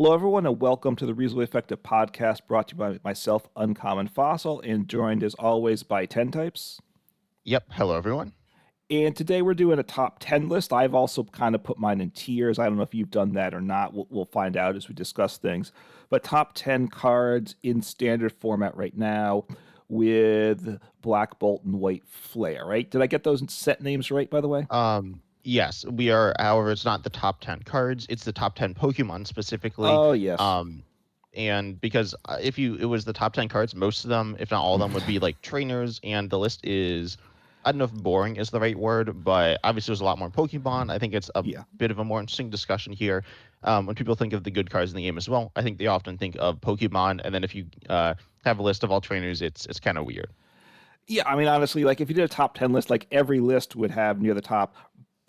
Hello, everyone, and welcome to the Reasonably Effective podcast brought to you by myself, Uncommon Fossil, and joined as always by 10 Types. Yep. Hello, everyone. And today we're doing a top 10 list. I've also kind of put mine in tiers. I don't know if you've done that or not. We'll find out as we discuss things. But top 10 cards in standard format right now with Black Bolt and White Flare, right? Did I get those set names right, by the way? Yes, we are. However, it's not the top 10 cards. It's the top 10 Pokemon specifically. Oh, yes. Um, and because if it was the top 10 cards, most of them, if not all of them, would be like trainers. And the list is, I don't know if boring is the right word, but obviously there's a lot more Pokemon. I think it's a Yeah. bit of a more interesting discussion here. When people think of the good cards in the game as well, I think they often think of Pokemon. And then if you have a list of all trainers, it's kind of weird. Yeah, I mean, honestly, like if you did a top 10 list, like every list would have near the top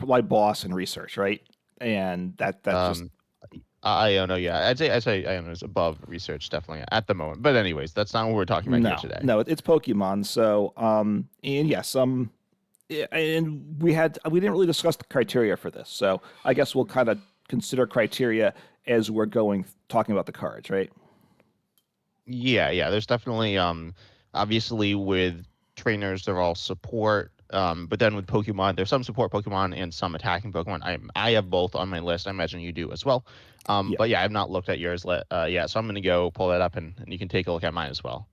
like boss and research, right? And that's just Um, I don't know. Yeah, I'd say I don't know. It's above research definitely at the moment. But anyways, that's not what we're talking about here no, today. no, it's Pokemon. So, and yeah, and we didn't really discuss the criteria for this. So I guess we'll kind of consider criteria as we're going talking about the cards, right? Yeah. There's definitely obviously with trainers they're all support. But then with Pokemon, there's some support Pokemon and some attacking Pokemon. I have both on my list. I imagine you do as well. Yeah. But yeah, I've not looked at yours yet, so I'm gonna go pull that up and you can take a look at mine as well.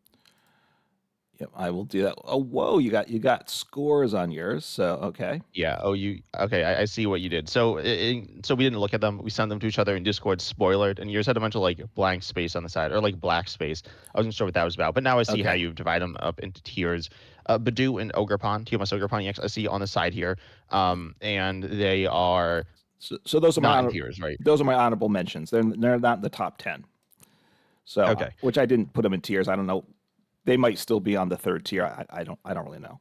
Yep, I will do that. Oh, whoa, you got scores on yours. So, okay. Yeah. Oh, you okay? I see what you did. So we didn't look at them. We sent them to each other in Discord, spoilered, and yours had a bunch of like blank space on the side or like black space. I wasn't sure what that was about, but now I see how Okay. you divide them up into tiers. Badoo and Ogerpon, TMS Ogerpon EX, I see on the side here. And they are So those are not in tiers, right? my honorable mentions. They're not in the top 10. So, Okay. which I didn't put them in tiers. I don't know. They might still be on the third tier. I don't really know.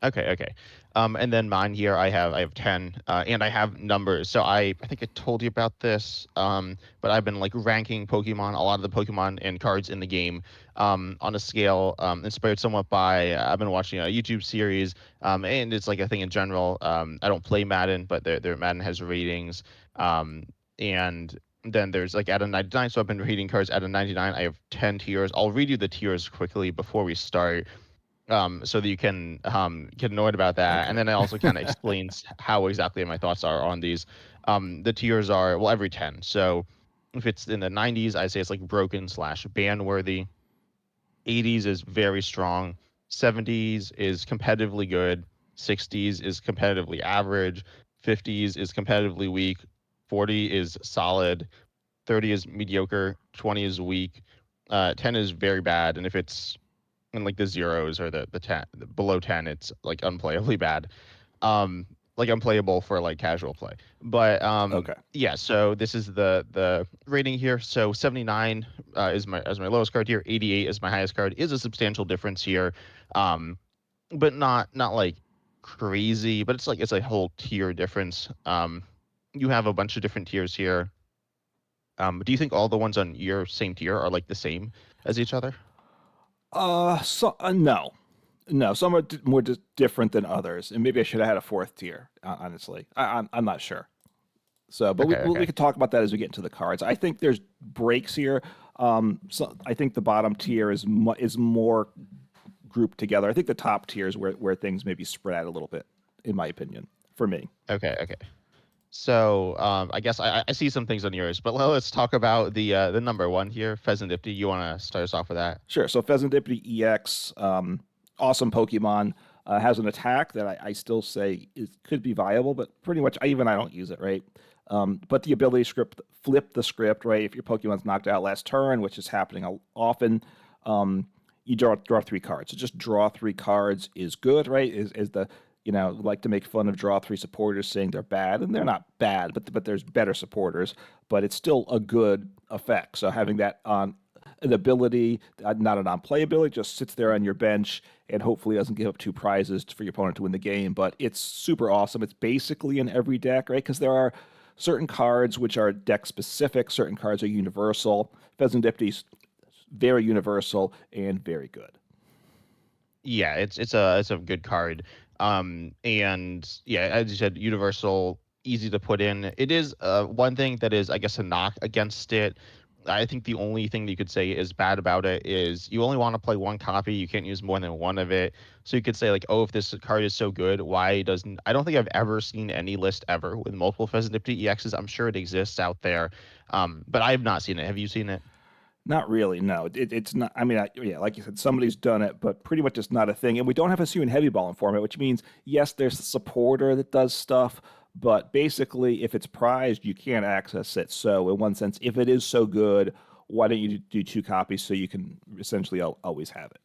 Okay. And then mine here, I have 10, and I have numbers. So I think I told you about this. But I've been like ranking Pokemon, a lot of the Pokemon and cards in the game, on a scale, inspired somewhat by I've been watching a YouTube series, and it's like a thing in general. I don't play Madden, but their Madden has ratings, and then there's like at a 99. So I've been rating cards at a 99. I have 10 tiers. I'll read you the tiers quickly before we start, so that you can get annoyed about that. And Okay. then it also kind of explains how exactly my thoughts are on these. The tiers are, well, every 10. So if it's in the 90s, I say it's like broken slash ban worthy. 80s is very strong. 70s is competitively good. 60s is competitively average. 50s is competitively weak. 40 is solid. 30 is mediocre. 20 is weak. 10 is very bad. And if it's and like the zeros or the 10 below 10, it's like unplayably bad, um like unplayable for like casual play. But Okay. yeah, so this is the rating here. So 79 is my lowest card here. 88 is my highest card. Is a substantial difference here, um but not like crazy, but it's a whole tier difference. You have a bunch of different tiers here. Do you think all the ones on your same tier are like the same as each other? No, no. Some are more different than others, and maybe I should have had a fourth tier. Honestly, I'm not sure. So, but we Okay. could talk about that as we get into the cards. I think there's breaks here. So I think the bottom tier is more grouped together. I think the top tier is where things maybe spread out a little bit, in my opinion, for me. Okay. So I guess I see some things on yours, but let's talk about the number one here, Pheasant Dipty. You want to start us off with that? Sure. So Pheasantipity EX, awesome Pokemon. Has an attack that I still say could be viable, but pretty much I don't use it, right? But the ability to flip the script, right? If your Pokemon's knocked out last turn, which is happening often, you draw three cards. So just draw three cards is good, right? Is the like to make fun of draw three supporters saying they're bad, and they're not bad, but there's better supporters, but it's still a good effect. So having that on an ability, not an on-play just sits there on your bench and hopefully doesn't give up two prizes for your opponent to win the game. But it's super awesome. It's basically in every deck, right? Because there are certain cards which are deck specific, certain cards are universal. Pheasant Dipty's very universal and very good. Yeah, it's a good card. And yeah, as you said, universal. easy to put in. It is one thing that is, I guess, a knock against it. I think the only thing that you could say is bad about it is you only want to play one copy. You can't use more than one of it. So you could say like, oh, if this card is so good, why doesn't? I don't think I've ever seen any list ever with multiple Pheasantipty EXs. I'm sure it exists out there, but I have not seen it. Have you seen it? Not really, no. It's not. I mean, yeah, like you said, somebody's done it, but pretty much it's not a thing. And we don't have a Suian heavy ball format, which means yes, there's a supporter that does stuff, but basically, if it's prized, you can't access it. So, in one sense, if it is so good, why don't you do two copies so you can essentially always have it?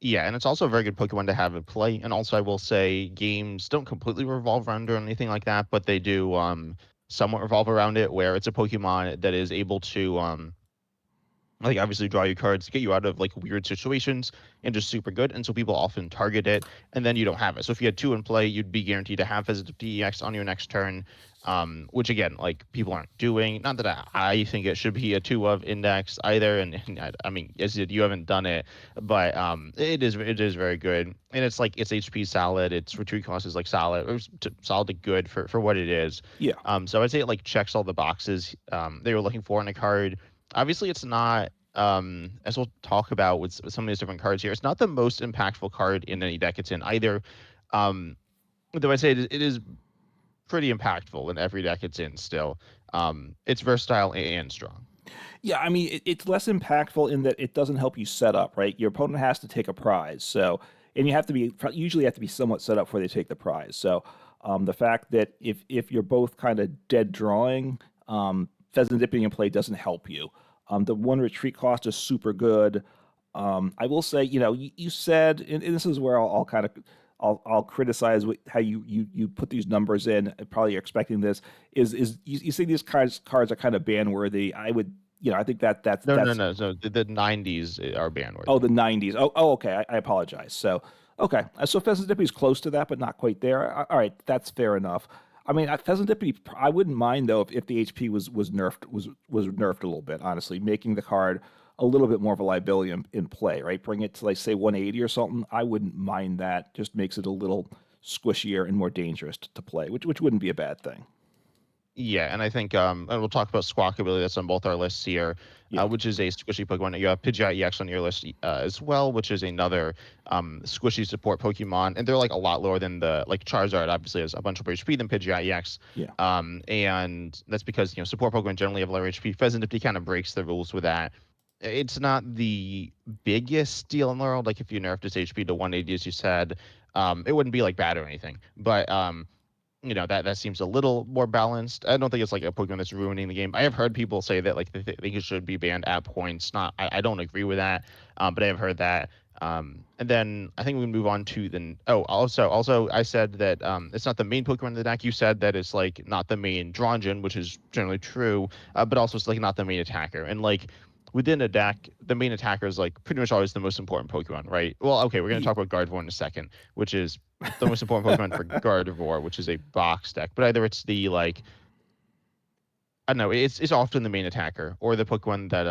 Yeah, and it's also a very good Pokemon to have in play. And also, I will say games don't completely revolve around it or anything like that, but they do somewhat revolve around it, where it's a Pokemon that is able to like obviously draw you cards, get you out of like weird situations, and just super good. And so people often target it, and then you don't have it. So if you had two in play, you'd be guaranteed to have Visitive DEX on your next turn. Which again, like people aren't doing. Not that I think it should be a two of index either. And I mean, as you haven't done it, but it is very good. And it's like it's HP solid. Its retreat cost is like solid, or solid to good for what it is. Yeah. So I'd say it like checks all the boxes they were looking for in a card. Obviously, it's not as we'll talk about with some of these different cards here, it's not the most impactful card in any deck it's in either. Um, though I say it is pretty impactful in every deck it's in still. It's versatile and strong. Yeah, I mean, it's less impactful in that it doesn't help you set up, right? Your opponent has to take a prize, so and you have to be usually have to be somewhat set up before they take the prize. So the fact that if you're both kind of dead drawing, pheasant dipping in play doesn't help you. The one retreat cost is super good. I will say, you said, and this is where I'll kind of I'll criticize how you put these numbers in. Probably you're expecting this is you say these cards are kind of ban worthy. I would I think No, no, that's no. So the 90s are ban oh worthy. the 90s. Oh okay. I apologize. So okay. So Pheasant Dippy is close to that, but not quite there. All right, that's fair enough. I mean, Pheasant Dippy, I wouldn't mind though if the HP was nerfed was nerfed a little bit. Honestly, making the card a little bit more of a liability in play. Right, bring it to like say 180 or something. I wouldn't mind that. Just makes it a little squishier and more dangerous to play, which wouldn't be a bad thing. Yeah, and I think and we'll talk about Squawkabilly that's on both our lists here, Yeah, which is a squishy Pokemon. You have Pidgeot EX on your list as well, which is another squishy support Pokemon, and they're like a lot lower than the like Charizard. Obviously, has a bunch of HP than Pidgeot EX, yeah. and that's because support Pokemon generally have lower HP. Pheasantipty kind of breaks the rules with that. It's not the biggest deal in the world. Like if you nerfed its HP to 180, as you said, it wouldn't be like bad or anything, but that seems a little more balanced. I don't think it's like a Pokemon that's ruining the game. I have heard people say that like they think it should be banned at points. Not, I don't agree with that, but I have heard that. And then I think we move on to the. Oh, also, I said that it's not the main Pokemon in the deck. You said that it's like not the main Dronjin, which is generally true, but also it's like not the main attacker. And like within a deck, the main attacker is like pretty much always the most important Pokemon, right? Well, okay, we're gonna talk about Gardevoir in a second, which is the most important Pokemon for Gardevoir, which is a box deck. But either it's the like I don't know, it's often the main attacker or the Pokemon that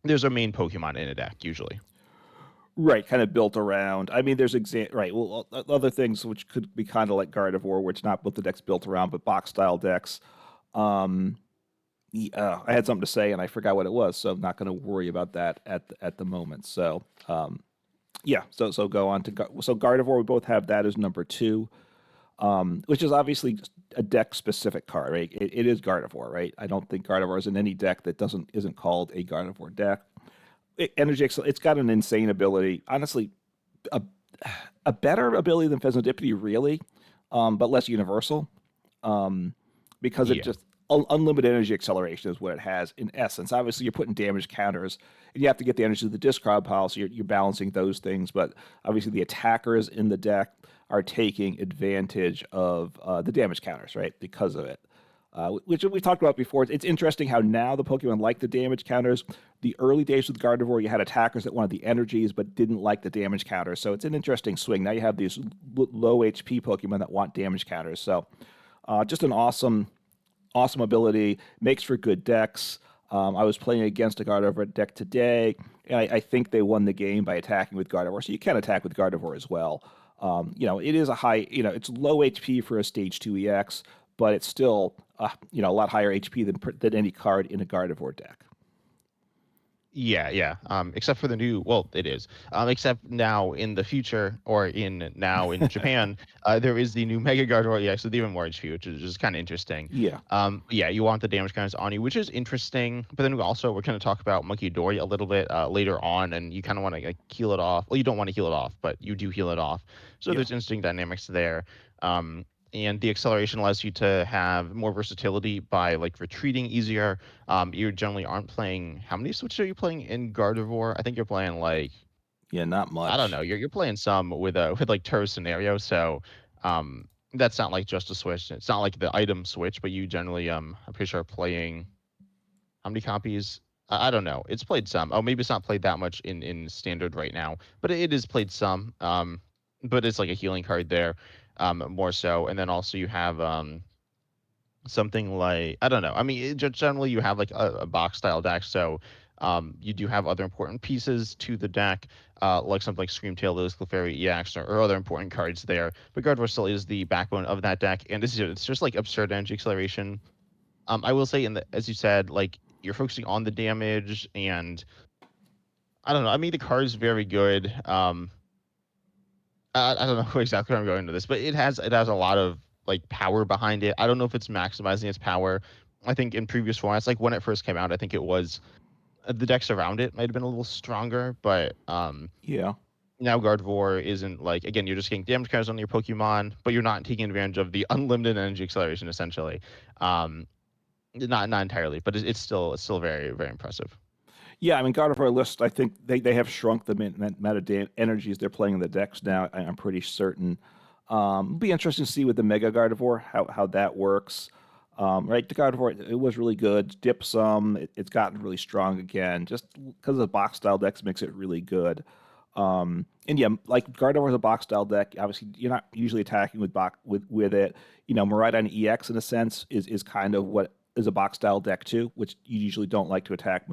there's a main Pokemon in a deck usually. Right, kind of built around. I mean, there's right. Well, other things which could be kind of like Gardevoir, which not what the deck's built around, but box style decks. Um, I had something to say and I forgot what it was, so I'm not going to worry about that at the moment. So, yeah. So go on to so Gardevoir. We both have that as number two, which is obviously just a deck specific card, right? It is Gardevoir, right? I don't think Gardevoir is in any deck that isn't called a Gardevoir deck. Energy it's got an insane ability. Honestly, a a better ability than Pheasantipity, really, but less universal, because it Yeah. just unlimited energy acceleration is what it has in essence. Obviously, you're putting damage counters, and you have to get the energy to the discard pile, so you're balancing those things. But obviously, the attackers in the deck are taking advantage of the damage counters, right? Because of it. Which we talked about before. It's interesting how now the Pokemon like the damage counters. The early days with Gardevoir, you had attackers that wanted the energies but didn't like the damage counters. So it's an interesting swing. Now you have these low HP Pokemon that want damage counters. So just an awesome ability. Makes for good decks. I was playing against a Gardevoir deck today, and I think they won the game by attacking with Gardevoir. So you can attack with Gardevoir as well. It is a high, it's low HP for a stage 2 EX, but it's still, a lot higher HP than any card in a Gardevoir deck. Yeah, yeah. Except for the new, well, it is. Except now in the future, or in Japan, there is the new Mega Gardevoir EX with even more HP, which is just kind of interesting. Yeah. Yeah, you want the damage counters on you, which is interesting. But then we're going to talk about Monkey Dory a little bit later on, and you kind of want to like heal it off. Well, you don't want to heal it off, but you do heal it off. So Yeah. there's interesting dynamics there. And the acceleration allows you to have more versatility by like retreating easier. You generally aren't playing. How many switches are you playing in Gardevoir? I think you're playing like, Yeah, not I don't much. know. You're playing some with like Turbo Scenario. So that's not like just a switch. It's not like the item switch, but you generally I'm pretty sure are playing how many copies? I don't know. It's played some. Oh, maybe it's not played that much in standard right now, but it is played some. But it's like a healing card there, more so. And then also you have something like, I don't know. I mean, generally you have like a box style deck, so you do have other important pieces to the deck, like something like Screamtail, Lewis, Clefairy, EX, or other important cards there. But Gardevoir still is the backbone of that deck, and it's just like absurd energy acceleration. I will say, as you said, like you're focusing on the damage, and I don't know. I mean, the card is very good. I don't know exactly where I'm going to this, but it has a lot of like power behind it. I don't know if it's maximizing its power. I think in previous formats, like when it first came out, I think it was the decks around it might have been a little stronger, but Yeah. now Gardevoir isn't like, again, you're just getting damage counters on your Pokemon, but you're not taking advantage of the unlimited energy acceleration essentially. Um, not entirely, but it's still very very impressive. Yeah, I mean, God of War list, I think they have shrunk the amount of energies they're playing in the decks now. I'm pretty certain. Be interesting to see with the Mega Gardevoir how that works. Right, the Gardevoir, it was really good. Dip some, it's gotten really strong again. Just because the box style decks makes it really good. And yeah, like Gardevoir is a box style deck. Obviously, you're not usually attacking with it. Miraidon EX in a sense is kind of what is a box style deck too, which you usually don't like to attack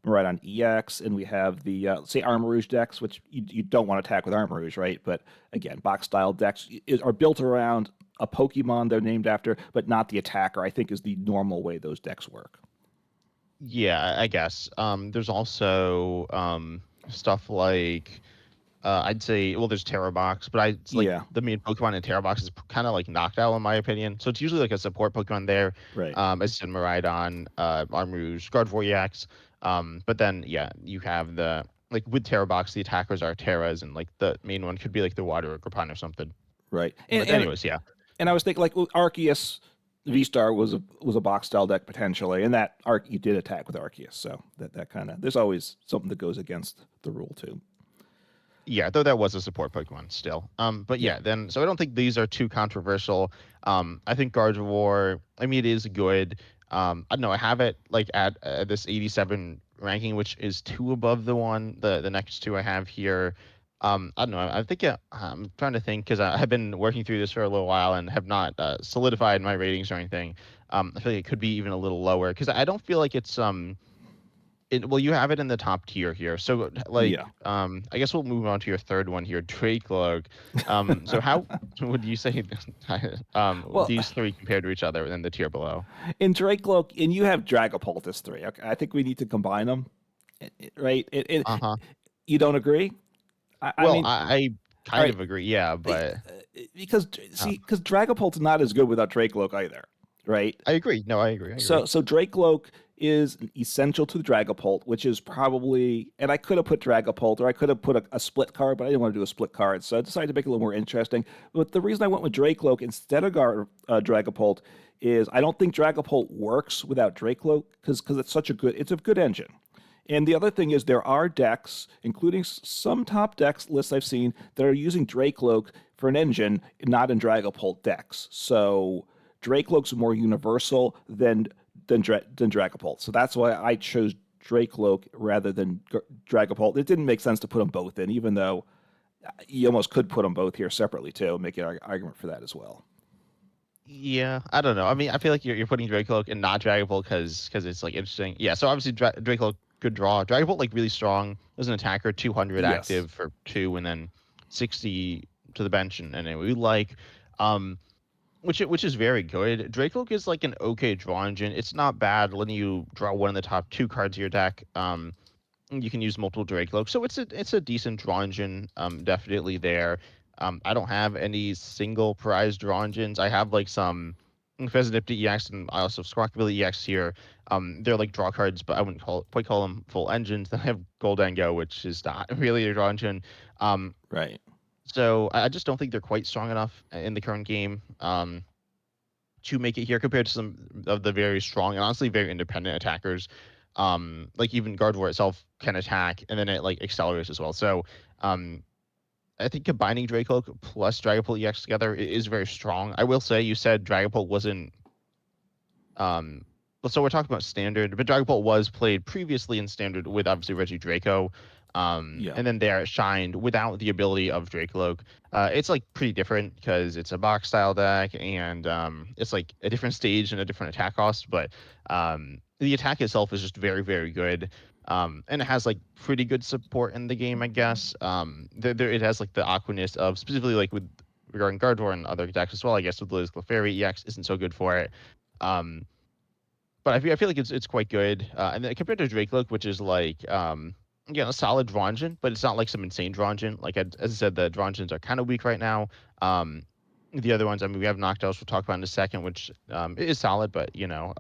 Miraidon EX. And we have the say Armarouge decks, which you don't want to attack with Armarouge, right? But again, box style decks are built around a Pokemon they're named after, but not the attacker. I think is the normal way those decks work. Yeah, I guess. There's also stuff like I'd say, well, there's Terror Box, but it's like Yeah, the main Pokemon in Terror Box is kind of like knocked out in my opinion. So it's usually like a support Pokemon there. right. As you said, Miraidon, Armarouge, Gardevoir EX. But then yeah, you have the like with Terror Box, the attackers are Terras, and like the main one could be like the Water or Grippon or something. Right. And But and anyways, yeah. and I was thinking like Arceus V Star was a box style deck potentially, and that you did attack with Arceus, so that kind of there's always something that goes against the rule too. Yeah, though that was a support Pokemon still. But Yeah. yeah, then so I don't think these are too controversial. I think Gardevoir, I mean, it is good. I don't know. I have it like at this 87 ranking, which is two above the next two I have here. I don't know. I think I'm trying to think because I have been working through this for a little while and have not solidified my ratings or anything. I feel like it could be even a little lower because I don't feel like it's well, you have it in the top tier here. So, Yeah. like, I guess we'll move on to your third one here, Drake. So how would you say Well, these three compare to each other in the tier below? in Drake and you have Dragapult as three. Okay, I think we need to combine them, right? Uh-huh. You don't agree? I Well, mean, I all kind right, of agree, yeah, but because uh, see, because Dragapult's not as good without Drake either, right? I agree. No, I agree. I agree. So Drake is essential to the Dragapult, which is probably, and I could have put Dragapult or I could have put a split card, but I didn't want to do a split card, so I decided to make it a little more interesting. But the reason I went with Drake instead of Dragapult is I don't think Dragapult works without Drake because it's a good engine. And the other thing is there are decks, including some top decks lists I've seen that are using Dracloak for an engine, not in Dragapult decks. So Dracloak's more universal than Dragapult. So that's why I chose Dracloak rather than Dragapult. It didn't make sense to put them both in, even though you almost could put them both here separately too, make an argument for that as well. Yeah, I don't know. I mean, I feel like you're putting Dracoloak and not Dragapult because it's like interesting. Yeah, so obviously Dracoloak good draw. Dragapult like really strong as an attacker, 200 Yes. active for two, and then 60 to the bench and we like. Um, which is very good. Drakeloak is like an okay draw engine. It's not bad letting you draw one of the top two cards of your deck. You can use multiple Drakeloak, so it's a decent draw engine. Definitely there. I don't have any single prize draw engines. I have like some Fezidipta EX and I also have Squawkabilly EX here. They're like draw cards, but I wouldn't quite call them full engines. Then I have Goldango, which is not really a draw engine. Um, Right. so I just don't think they're quite strong enough in the current game. To make it here compared to some of the very strong and honestly very independent attackers. Like even Gardevoir itself can attack and then it like accelerates as well. So um, I think combining Dracoloak plus Dragapult EX together is very strong. I will say you said Dragapult wasn't um, so we're talking about standard, but Dragon Ball was played previously in standard with obviously Reggie Draco. Yeah. And then there it shined without the ability of Dracoloak. It's like pretty different because it's a box style deck and it's like a different stage and a different attack cost, but the attack itself is just very, very good. And it has like pretty good support in the game, I guess. It has like the Aquaness of specifically like with regarding Gardevoir and other decks as well. I guess with Liz Clefairy, EX isn't so good for it. Um, but I feel like it's quite good. And then compared to Dracoloak, which is like again a solid Dronjin, but it's not like some insane Dronjin. Like as I said, the Dronjins are kind of weak right now. The other ones, I mean, we have Noctows we'll talk about in a second, which is solid, but yeah,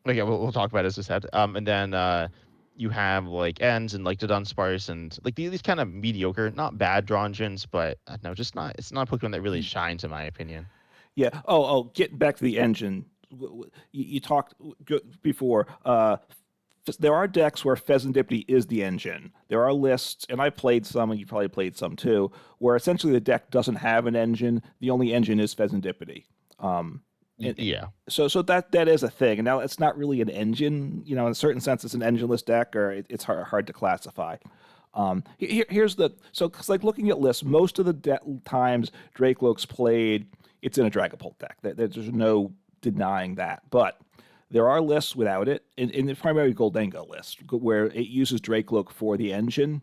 we'll talk about it as I said. And then you have like Ends and like the Dunsparce and like these kind of mediocre, not bad Dronjins, but no, just not. It's not a Pokemon that really shines in my opinion. Yeah. Getting back to the engine. You talked before. There are decks where Pheasantipity is the engine. There are lists, and I played some, and you probably played some too, where essentially the deck doesn't have an engine. The only engine is Pheasantipity. Yeah. So that is a thing. And now it's not really an engine. In a certain sense, it's an engineless deck, or it's hard to classify. Here's the so cause like looking at lists, most of the times Dracoloak's played, it's in a Dragapult deck. There's no denying that, but there are lists without it. In the primary Goldango list, where it uses Dracoloak for the engine,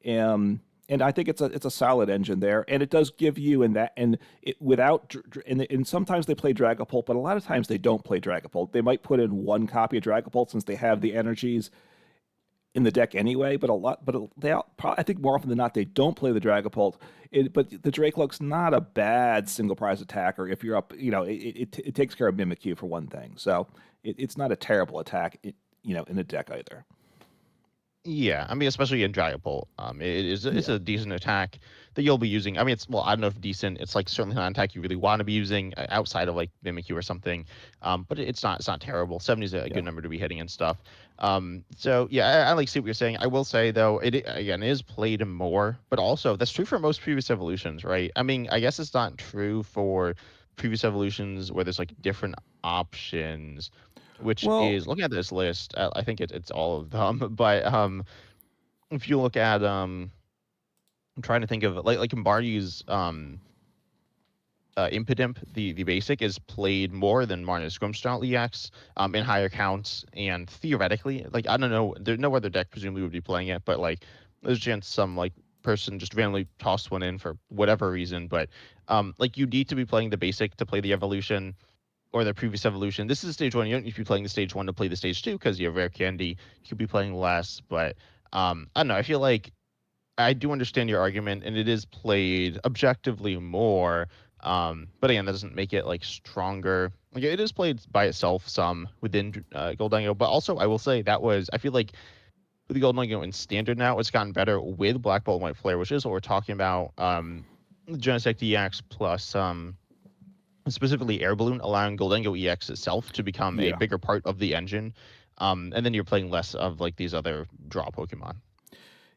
and I think it's a solid engine there, and it does give you in that and it without and sometimes they play Dragapult, but a lot of times they don't play Dragapult. They might put in one copy of Dragapult since they have the energies in the deck anyway, I think more often than not they don't play the Dragapult. But the Dracoloak's not a bad single prize attacker if you're up. It takes care of Mimikyu for one thing, so it's not a terrible attack. In a deck either. Yeah, I mean, especially in Dragapult, it's Yeah, a decent attack that you'll be using. I mean, it's well, I don't know if decent. It's like certainly not an attack you really want to be using outside of like Mimikyu or something. But it's not terrible. 70 is a yeah. good number to be hitting and stuff. So yeah, I like see what you're saying. I will say though, again is played more, but also that's true for most previous evolutions, right? I mean, I guess it's not true for previous evolutions where there's like different options which Well, is looking at this list. I think it's all of them, but if you look at I'm trying to think of like Marty's Impidimp, the basic is played more than Marna's Grimmsnarl EX in higher counts, and theoretically, like I don't know, there's no other deck presumably would be playing it, but like there's a chance some like person just randomly tossed one in for whatever reason, but like you need to be playing the basic to play the evolution or the previous evolution. This is stage one. You don't need to be playing the stage one to play the stage two because you have rare candy. You could be playing less, but I don't know. I feel like I do understand your argument, and it is played objectively more. But again, that doesn't make it like stronger. Like it is played by itself some within Goldango, but also I will say that was I feel like with the Goldango in standard now, it's gotten better with Black Bolt and White Flare, which is what we're talking about. Genesect DX plus specifically Air Balloon, allowing Goldango EX itself to become a yeah. bigger part of the engine. And then you're playing less of like these other draw Pokemon.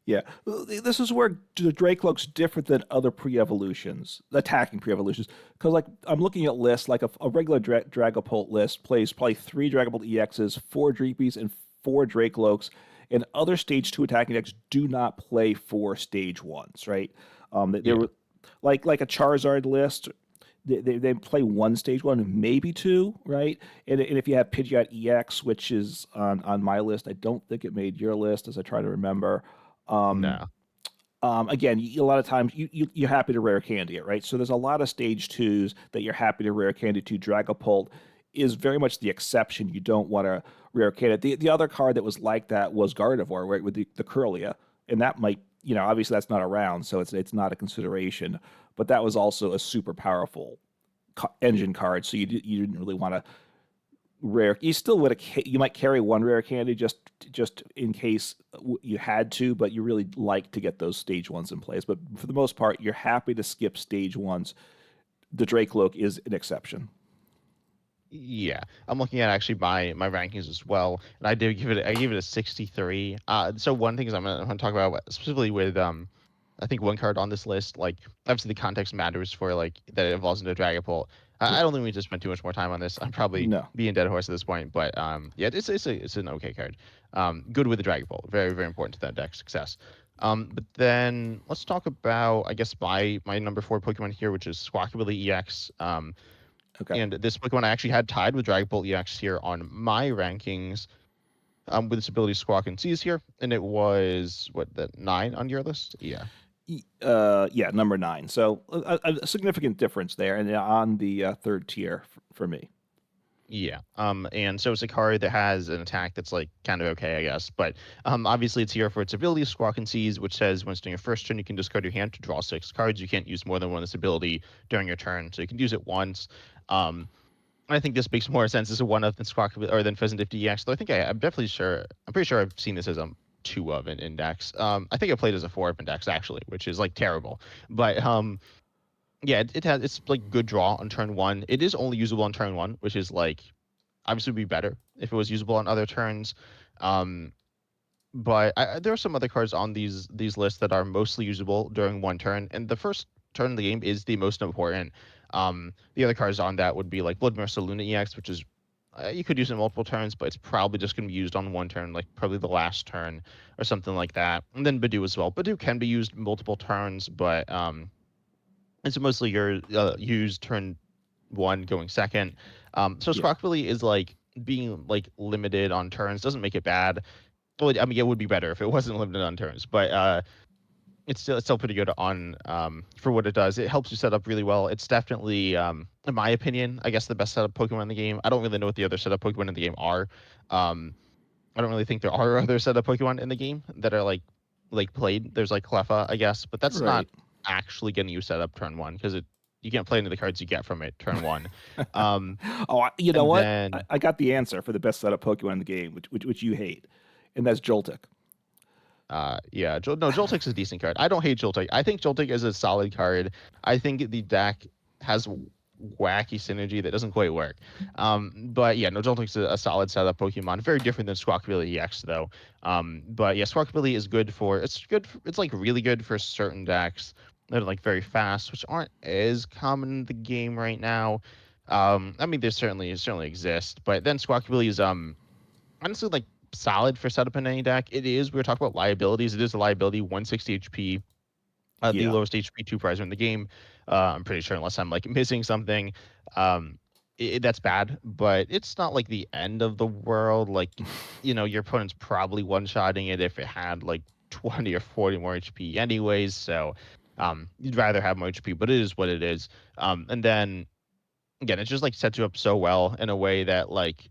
Yeah, this is where the Dracoloak's different than other pre-evolutions, attacking pre-evolutions. Because like I'm looking at lists, like a regular Dragapult list plays probably three Dragapult EXs, four Dreepies, and four Dracoloaks. And other stage two attacking decks do not play four stage ones, right? They Yeah. were like a Charizard list. They play one stage one, maybe two, right? And if you have Pidgeot EX, which is on my list, I don't think it made your list, as I try to remember. No. Again, a lot of times you're happy to rare candy it, right? So there's a lot of stage twos that you're happy to rare candy to. Dragapult is very much the exception. You don't want to rare candy it. The other card that was like that was Gardevoir, right, with the Curlia, and that might, obviously that's not around, so it's not a consideration. But that was also a super powerful engine card, so you didn't really want to rare. You still would you might carry one rare candy just in case you had to, but you really like to get those stage ones in place. But for the most part, you're happy to skip stage ones. The Dracloak is an exception. Yeah, I'm looking at actually my rankings as well, and I gave it a 63. So one thing is I'm gonna talk about specifically with I think one card on this list, like obviously the context matters for like that it evolves into Dragapult. I Yeah. don't think we need to spend too much more time on this. I'm probably No. being dead horse at this point, but yeah, it's an okay card. Good with the Dragapult, very very important to that deck success. But then let's talk about I guess my number four Pokemon here, which is Squawkabilly EX. Okay. And this Pokemon I actually had tied with Dragapult EX here on my rankings, with its ability Squawk and Seize here, and it was what the 9 on your list? Yeah. Yeah, number 9. So a significant difference there, and on the third tier for me. Yeah. And so it's a card that has an attack that's like kind of okay, I guess. But obviously it's here for its ability, Squawk and Seize, which says once during your first turn, you can discard your hand to draw 6 cards. You can't use more than one of this ability during your turn, so you can use it once. I think this makes more sense as a one of than Squawk or than Pheasant if DX. Though I think I'm definitely sure. I'm pretty sure I've seen this as a two of an index. I think I played as a four of index actually, which is like terrible. But yeah, it's like good draw on turn one. It is only usable on turn one, which is like obviously would be better if it was usable on other turns. Um, but there are some other cards on these lists that are mostly usable during one turn, and the first turn of the game is the most important. The other cards on that would be like Bloodmercer Luna EX, which is you could use it in multiple turns, but it's probably just going to be used on one turn, like probably the last turn or something like that. And then Badoo as well. Badoo can be used multiple turns, but it's mostly your used turn one going second. So Yeah. Squawkabilly is like being like limited on turns doesn't make it bad. Well, I mean, it would be better if it wasn't limited on turns, but it's still pretty good on for what it does. It helps you set up really well. It's definitely, in my opinion, I guess the best setup Pokemon in the game. I don't really know what the other setup Pokemon in the game are. I don't really think there are other setup Pokemon in the game that are like played. There's like Cleffa, I guess, but that's not Right. actually getting you set up turn one because it you can't play any of the cards you get from it turn one. Um, Oh, you know and what? then I got the answer for the best setup Pokemon in the game, which you hate, and that's Joltik. Yeah, no, Joltik's a decent card. I don't hate Joltik. I think Joltik is a solid card. I think the deck has wacky synergy that doesn't quite work. But yeah, no, Joltik's a solid setup Pokemon. Very different than Squawkabilly EX though. But yeah, Squawkabilly is good for it's like really good for certain decks that are like very fast, which aren't as common in the game right now. I mean, there's certainly exist, but then Squawkabilly is honestly like solid for setup in any deck. It is. We were talking about liabilities. It is a liability, 160 HP, the Yeah. lowest HP two prizer in the game. I'm pretty sure, unless I'm like missing something. Um, that's bad, but it's not like the end of the world. Like, your opponent's probably one-shotting it if it had like 20 or 40 more HP, anyways. So, you'd rather have more HP, but it is what it is. And then again, it just like sets you up so well in a way that like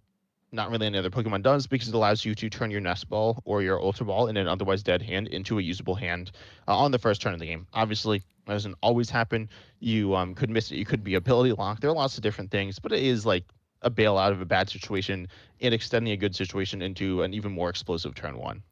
not really any other Pokemon does because it allows you to turn your Nest Ball or your Ultra Ball in an otherwise dead hand into a usable hand on the first turn of the game. Obviously, that doesn't always happen. You could miss it. You could be ability locked. There are lots of different things, but it is like a bailout of a bad situation and extending a good situation into an even more explosive turn one.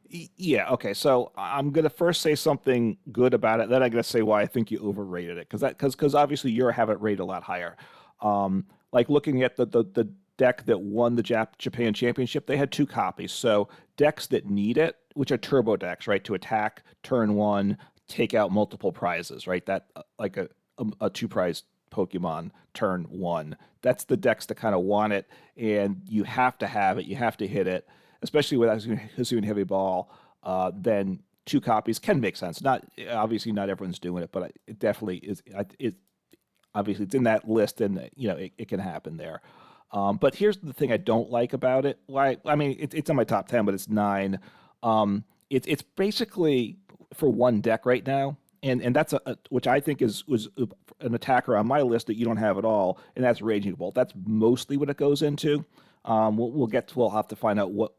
Yeah. Okay. So I'm gonna first say something good about it. Then I'm gonna say why I think you overrated it because obviously you have it rated a lot higher. Like looking at the deck that won the Japan Championship, they had two copies. So decks that need it, which are turbo decks, right, to attack turn one, take out multiple prizes, right? That like a two prize Pokemon turn one. That's the decks that kind of want it, and you have to have it. You have to hit it, especially with Hisuian Heavy Ball. Then two copies can make sense. Not obviously not everyone's doing it, but it definitely is. It obviously it's in that list, and it can happen there. But here's the thing I don't like about it. Why? I mean, it's on my top 10, but it's 9. It's basically for one deck right now, and that's which I think is was an attacker on my list that you don't have at all, and that's Raging Bolt. That's mostly what it goes into. We'll have to find out what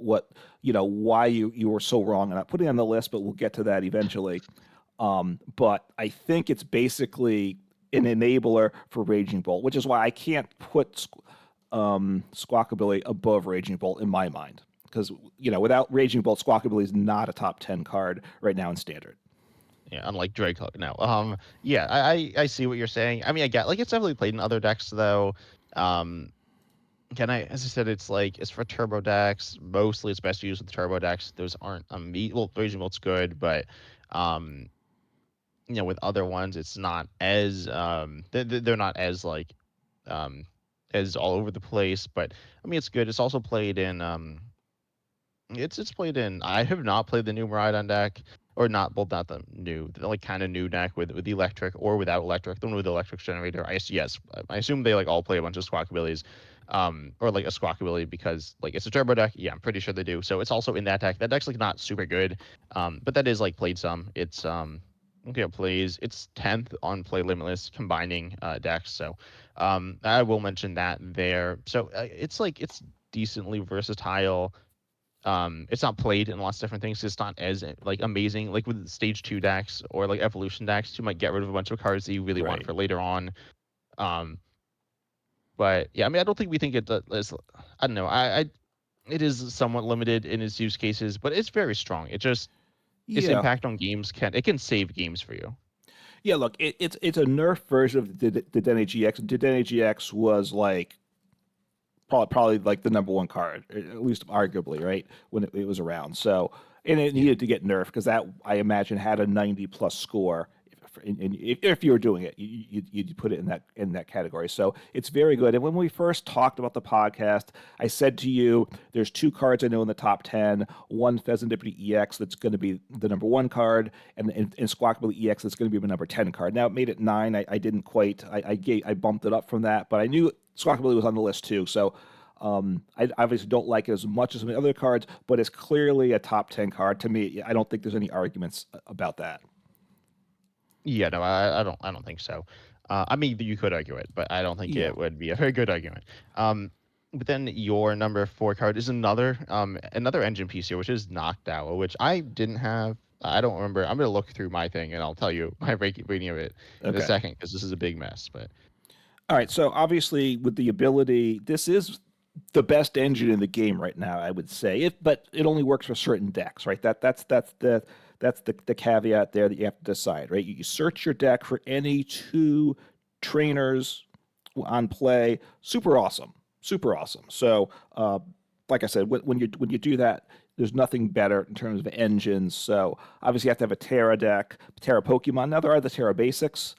why you were so wrong and not putting it on the list, but we'll get to that eventually. But I think it's basically an enabler for Raging Bolt, which is why I can't put Squawkabilly above Raging Bolt in my mind. Because without Raging Bolt, Squawkabilly is not a top 10 card right now in Standard. Yeah, unlike Drake. No. Yeah, I see what you're saying. I mean, I get like it's definitely played in other decks though. Um, as I said, it's like it's for turbo decks. Mostly, it's best used with turbo decks. Those aren't well, Raging Bolt's good, but um, with other ones, it's not as they're not as like um as all over the place. But I mean, it's good. It's also played in it's played in. I have not played the new Miraidon deck, or not. Well, not the new, the, like kind of new deck with the electric or without electric. The one with the electric generator. Yes, I assume they like all play a bunch of Squawkabillies, or like a Squawkabilly because like it's a turbo deck. Yeah, I'm pretty sure they do. So it's also in that deck. That deck's like not super good, but that is like played some. It's okay, it plays. It's 10th on Play Limitless combining decks. So I will mention that there. So it's decently versatile. It's not played in lots of different things. It's not as like amazing like with stage 2 decks or like evolution decks. You might get rid of a bunch of cards that you really want Right. for later on. um but yeah, I mean, I don't think we think is, I don't know, I it is somewhat limited in its use cases, but it's very strong. It just, its Yeah. impact on games can save games for you. Yeah, look, it's a nerf version of the Denny GX. The Denny GX was like probably like the number one card, at least arguably, right when it was around. So, and it Yeah. needed to get nerfed because that I imagine had a 90 plus score. If you were doing it, you'd put it in that category. So it's very good. And when we first talked about the podcast, I said to you, there's two cards I know in the top 10. One Pheasantipity EX that's going to be the number one card, and Squawkabilly EX that's going to be the number 10 card. Now it made it 9. I didn't quite. I bumped it up from that, but I knew Squawkabilly was on the list too. So I obviously don't like it as much as some of the other cards, but it's clearly a top 10 card to me. I don't think there's any arguments about that. Yeah, no, I don't think so. I mean, you could argue it, but I don't think Yeah. it would be a very good argument. But then your number 4 card is another engine piece here, which is Knocked Owl, which I didn't have. I don't remember. I'm gonna look through my thing and I'll tell you my rating of it in a Okay. second because this is a big mess. But All right. So obviously, with the ability, this is the best engine in the game right now. I would say it, but it only works for certain decks, right? That's the caveat there that you have to decide, right? You search your deck for any two trainers on play. Super awesome, super awesome. So, like I said, when you do that, there's nothing better in terms of engines. So obviously, you have to have a Terra deck, Terra Pokemon. Now there are the Terra basics.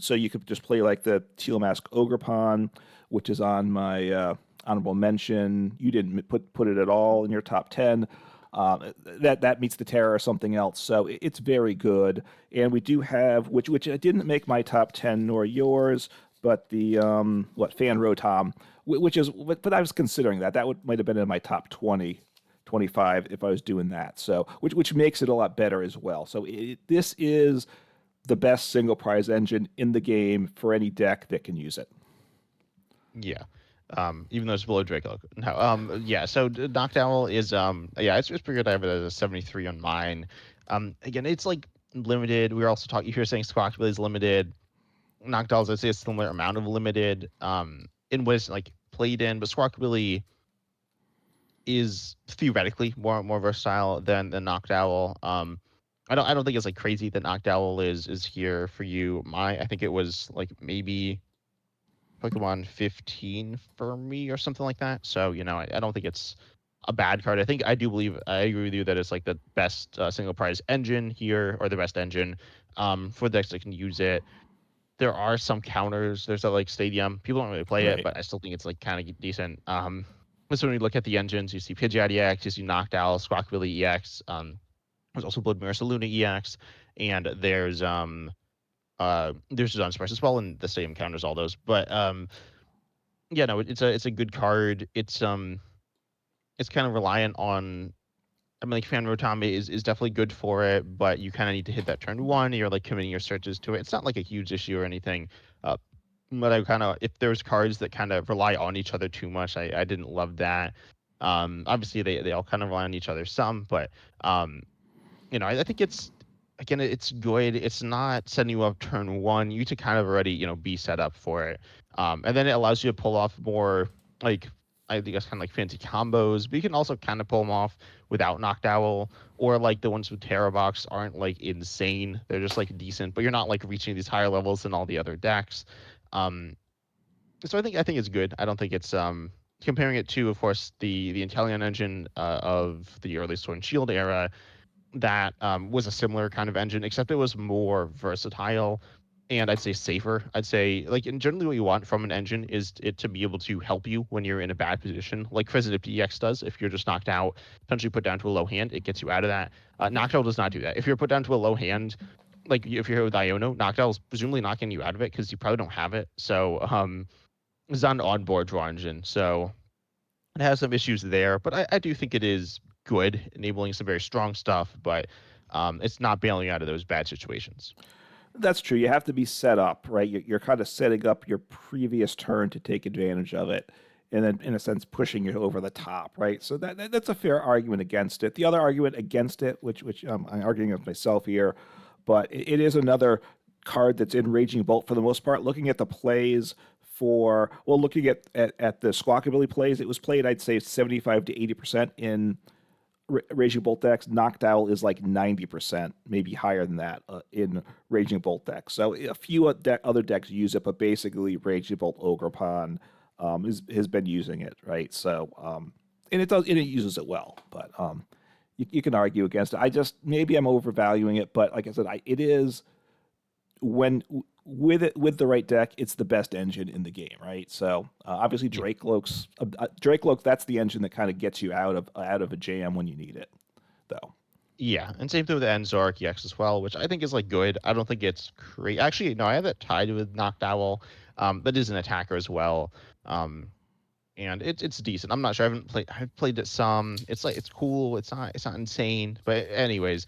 So you could just play like the Teal Mask Ogrepon, which is on my honorable mention. You didn't put it at all in your top 10. That meets the Terra or something else. So it's very good. And we do have which didn't make my top 10 nor yours, but the Fan Rotom, which is, but I was considering that would might have been in my top 20, 25 if I was doing that. So which makes it a lot better as well. So this is the best single prize engine in the game for any deck that can use it. yeah, even though it's below Draco. No, yeah. So Knocked Owl is yeah, it's pretty good. I have it as a 73 on mine. Again, it's like limited. We were also talking. You're saying Squawkabilly is limited. Knocked Owls, I'd say a similar amount of limited. In what it's like played in, but Squawkabilly is theoretically more versatile than Knocked Owl. I don't think it's like crazy that Knocked Owl is here for you. I think it was like maybe Pokemon 15 for me or something like that. So I don't think it's a bad card. I do believe I agree with you that it's like the best single prize engine here, or the best engine for decks that can use it. There are some counters. There's a like Stadium. People don't really play it, Right. but I still think it's like kind of decent. So when you look at the engines, you see Pidgeot EX, you see Knocked Owl, Squawkabilly EX. There's also Blood Mirror Luna EX, and there's Dunsparce as well, and the same counters all those. But yeah, no, it's a good card. It's kind of reliant on I mean, like Fan Rotami is definitely good for it, but you kind of need to hit that turn one. You're like committing your searches to it. It's not like a huge issue or anything. Uh, but I kind of, if there's cards that kind of rely on each other too much, I didn't love that. Obviously they all kind of rely on each other some, but um, I think it's again, it's good. It's not setting you up turn one. You to kind of already, be set up for it. And then it allows you to pull off more like I guess kind of like fancy combos, but you can also kind of pull them off without Knocked Owl, or like the ones with Terror Box aren't like insane. They're just like decent, but you're not like reaching these higher levels than all the other decks. Um, so I think it's good. I don't think it's comparing it to, of course, the Intellion engine of the early Sword and Shield era that was a similar kind of engine, except it was more versatile and I'd say safer. I'd say like and generally what you want from an engine is it to be able to help you when you're in a bad position, like President PX does. If you're just knocked out, potentially put down to a low hand, it gets you out of that. Knocked Out does not do that. If you're put down to a low hand, like if you're here with Iono, Knocked Out is presumably not getting you out of it because you probably don't have it. So it's not an onboard draw engine. So it has some issues there, but I do think it is good, enabling some very strong stuff, but it's not bailing out of those bad situations. That's true. You have to be set up, right? You're kind of setting up your previous turn to take advantage of it, and then, in a sense, pushing you over the top, right? So that's a fair argument against it. The other argument against it, which I'm arguing with myself here, but it is another card that's in Raging Bolt for the most part. Looking at the plays for, well, looking at the Squawkabilly plays, it was played, I'd say, 75 to 80% in Raging Bolt decks. Knocked Owl is like 90%, maybe higher than that in Raging Bolt decks. So a few other decks use it, but basically Raging Bolt Ogerpon has been using it, right? So and it uses it well, but you can argue against it. I just maybe I'm overvaluing it, but like I said, it is when with the right deck, it's the best engine in the game, right? So obviously Yeah. Drake Loke, that's the engine that kind of gets you out of a jam when you need it, though. Yeah, and same thing with the Enzork EX as well, which I think is like good. I don't think it's great. Actually, no, I have that tied with Knocked Owl. That is an attacker as well. Um, and it's decent. I'm not sure. I've played it some. It's like it's cool. It's not insane. But anyways,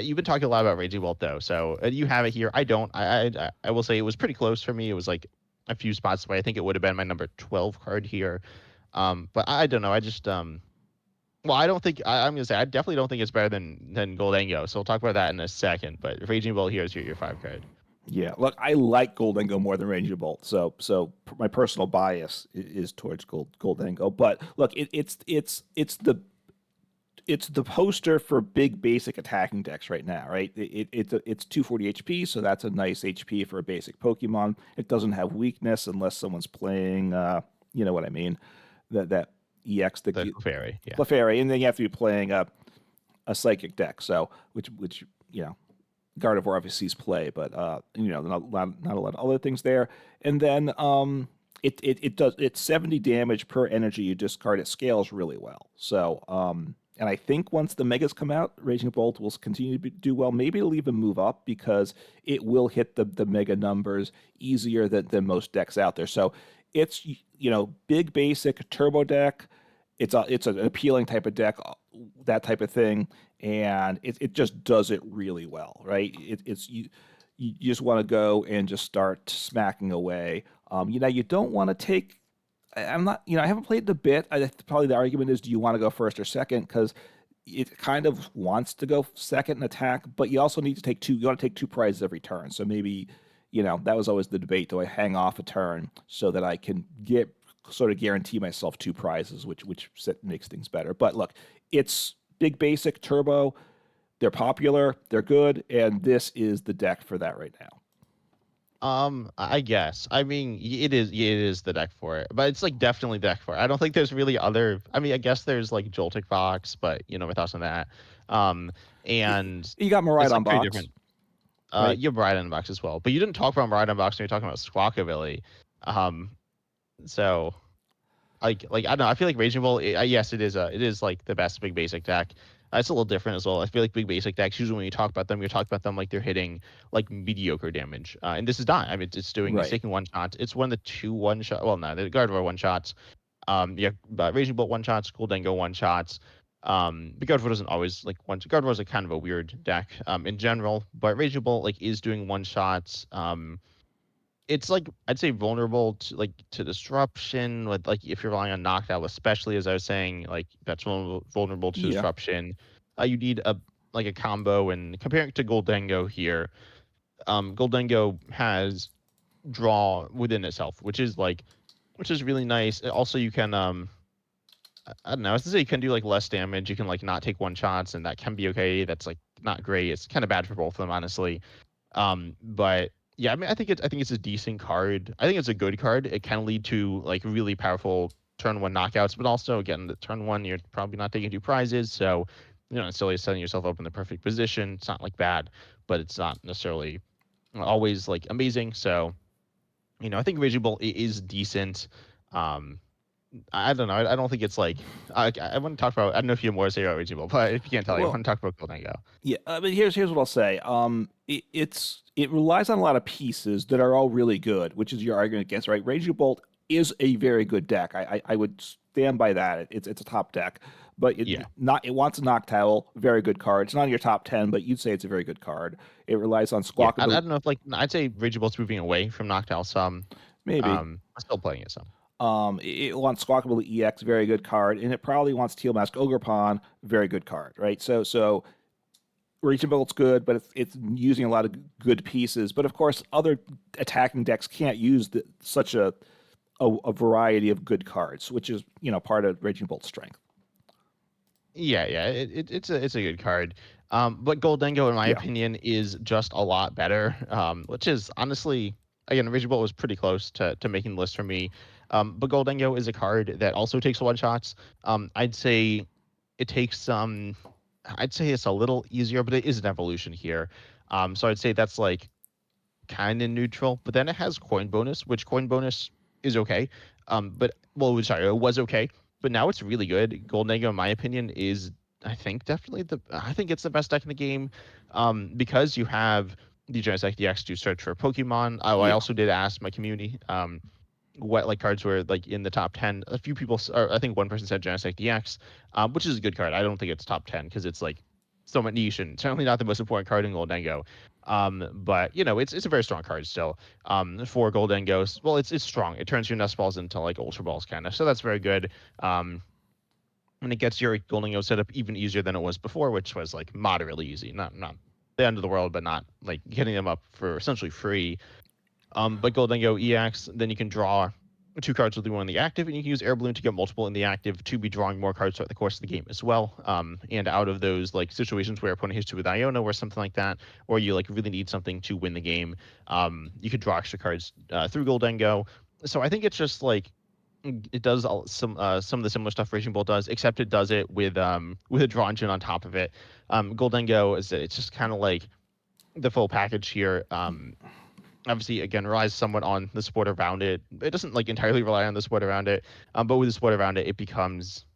you've been talking a lot about Raging Bolt though, so you have it here. I don't. I will say it was pretty close for me. It was like a few spots away. I think it would have been my number 12 card here. But I don't know. I just well, I don't think I'm gonna say I definitely don't think it's better than Goldango. So we'll talk about that in a second. But Raging Bolt here is your 5 card. Yeah, look, I like Goldengo more than Ranger Bolt, so my personal bias is towards Goldengo. But look, it's the poster for big basic attacking decks right now, right? It's 240 HP, so that's a nice HP for a basic Pokemon. It doesn't have weakness unless someone's playing, you know what I mean, that EX that The Clefairy, yeah. Clefairy, and then you have to be playing a psychic deck, so which Gardevoir obviously sees play, but not a lot of other things there. And then it's 70 damage per energy you discard. It scales really well. So and I think once the megas come out, Raging Bolt will continue to do well. Maybe it'll even move up because it will hit the mega numbers easier than most decks out there. So it's big basic turbo deck. It's an appealing type of deck, that type of thing, and it just does it really well, right? It's you just want to go and just start smacking away. You don't want to take. I'm not, I haven't played it a bit. Probably the argument is, do you want to go first or second? Because it kind of wants to go second in attack, but you also need to take two. You want to take two prizes every turn. So maybe, that was always the debate. Do I hang off a turn so that I can get sort of guarantee myself two prizes, which makes things better. But look, it's big basic turbo. They're popular, they're good, and this is the deck for that right now. I guess. I mean, it is the deck for it, but it's like definitely the deck for it. I don't think there's really other. I mean, I guess there's like Joltic Fox, but my thoughts on that. Um, and You got it's Maridon like very box, different. right? You have Maridon Box as well, but you didn't talk about Maridon Box when you're talking about Squawkabilly. Um, so like I don't know. I feel like Raging Bull. Yes, it is like the best big basic deck. It's a little different as well. I feel like big basic decks usually when you talk about them, you talk about them like they're hitting like mediocre damage, and this is not. I mean, it's Right. taking one shot. It's one of the two one shot. Well, no, the Gardevoir one shots. Yeah, but Raging Bolt one shots, Goldengo one shots. But Guard War doesn't always like one. Guard War is like kind of a weird deck in general, but Raging Bolt like is doing one shots. It's like I'd say vulnerable to disruption with like if you're relying on knockdown, especially as I was saying, like that's vulnerable to Yeah. disruption. You need a combo, and comparing it to Goldengo here, Goldengo has draw within itself, which is really nice. Also, you can I don't know. I was to say you can do like less damage. You can like not take one shots, and that can be okay. That's like not great. It's kind of bad for both of them, honestly. But yeah, I mean, I think it's a decent card. I think it's a good card. It can lead to like really powerful turn one knockouts, but also again, the turn one you're probably not taking two prizes, so you know, necessarily setting yourself up in the perfect position. It's not like bad, but it's not necessarily always like amazing. So you know, I think Raging Bolt is decent. Um, I don't know. I don't think it's like I want to talk about. I don't know if you have more to say about Raging Bolt, but if you can't tell, I Well, want to talk about Golden Go. yeah. I mean, here's what I'll say. It relies on a lot of pieces that are all really good, which is your argument against, right? Raging Bolt is a very good deck. I would stand by that. It's a top deck, but Yeah, it wants a Noctowl, very good card. It's not in your top 10, but you'd say it's a very good card. It relies on yeah. I squawkability, don't know if like I'd say Raging Bolt's moving away from Noctowl some. maybe. I'm still playing it some. It wants Squawkability EX, very good card, and it probably wants Teal Mask Ogre very good card, right? So Reachability's good, but it's using a lot of good pieces. But of course, other attacking decks can't use such a variety of good cards, which is part of Raging Bolt's strength. Yeah, yeah, it's a good card. But Goldengo, in my Yeah, opinion, is just a lot better. Which is honestly, again, Raging Bolt was pretty close to making the list for me. But Goldengo is a card that also takes one shots. I'd say it takes some. I'd say it's a little easier, but it is an evolution here. So I'd say that's like kind of neutral. But then it has coin bonus, which coin bonus is okay. But well, sorry, it was okay, but now it's really good. Golden Egg, in my opinion, is I think definitely I think it's the best deck in the game, because you have the Genesect DX to search for Pokemon. Oh, I yeah, also did ask my community, what like cards were like in the top 10. A few people, or I think one person said Genesect DX, which is a good card. I don't think it's top 10 because it's like somewhat niche and certainly not the most important card in Goldengo. But you know, it's a very strong card still. For Goldengos, well, it's strong. It turns your Nest Balls into like Ultra Balls kind of, so that's very good. And it gets your Goldengo set up even easier than it was before, which was like moderately easy, not the end of the world, but not like getting them up for essentially free. But Goldengo EX, then you can draw two cards with one in the active, and you can use Air Balloon to get multiple in the active to be drawing more cards throughout the course of the game as well. And out of those like situations where opponent hits you with Iona or something like that, or you like really need something to win the game, you could draw extra cards through Goldengo. So I think it's just like it does some of the similar stuff Raging Bolt does, except it does it with a draw engine on top of it. Goldengo is it's just kind of like the full package here. Obviously again relies somewhat on the support around it. It doesn't like entirely rely on the support around it, but with the support around it, it becomes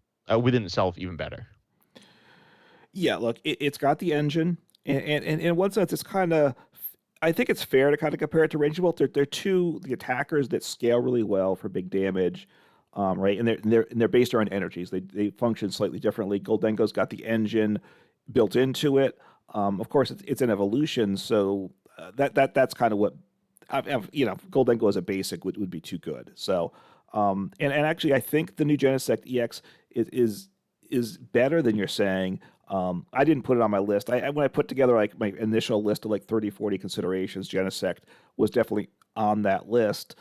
within itself even better. yeah. Look, it's got the engine, and in one sense, it's kind of. I think it's fair to kind of compare it to Raging Bolt. They're two the attackers that scale really well for big damage, right? And they're based around energies. They function slightly differently. Goldengo's got the engine built into it. Of course, it's an evolution, so that's kind of what Goldengo as a basic would be too good. So, and actually, I think the new Genesect EX is better than you're saying. I didn't put it on my list. When I put together like my initial list of like 30, 40 considerations, Genesect was definitely on that list.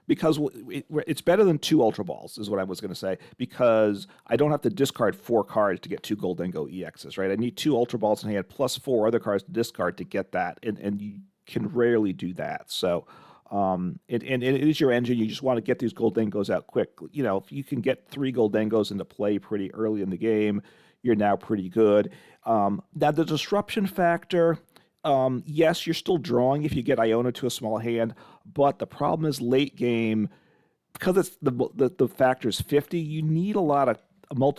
Because it's better than two Ultra Balls, is what I was going to say. Because I don't have to discard 4 cards to get 2 Goldengo EXs, right? I need 2 Ultra Balls in hand plus 4 other cards to discard to get that, and you can rarely do that. So, and it is your engine. You just want to get these Goldengos out quick. If you can get 3 Goldengos into play pretty early in the game, you're now pretty good. Now, the disruption factor, yes, you're still drawing if you get Iona to a small hand, but the problem is late game, because it's the factor is 50, you need a lot of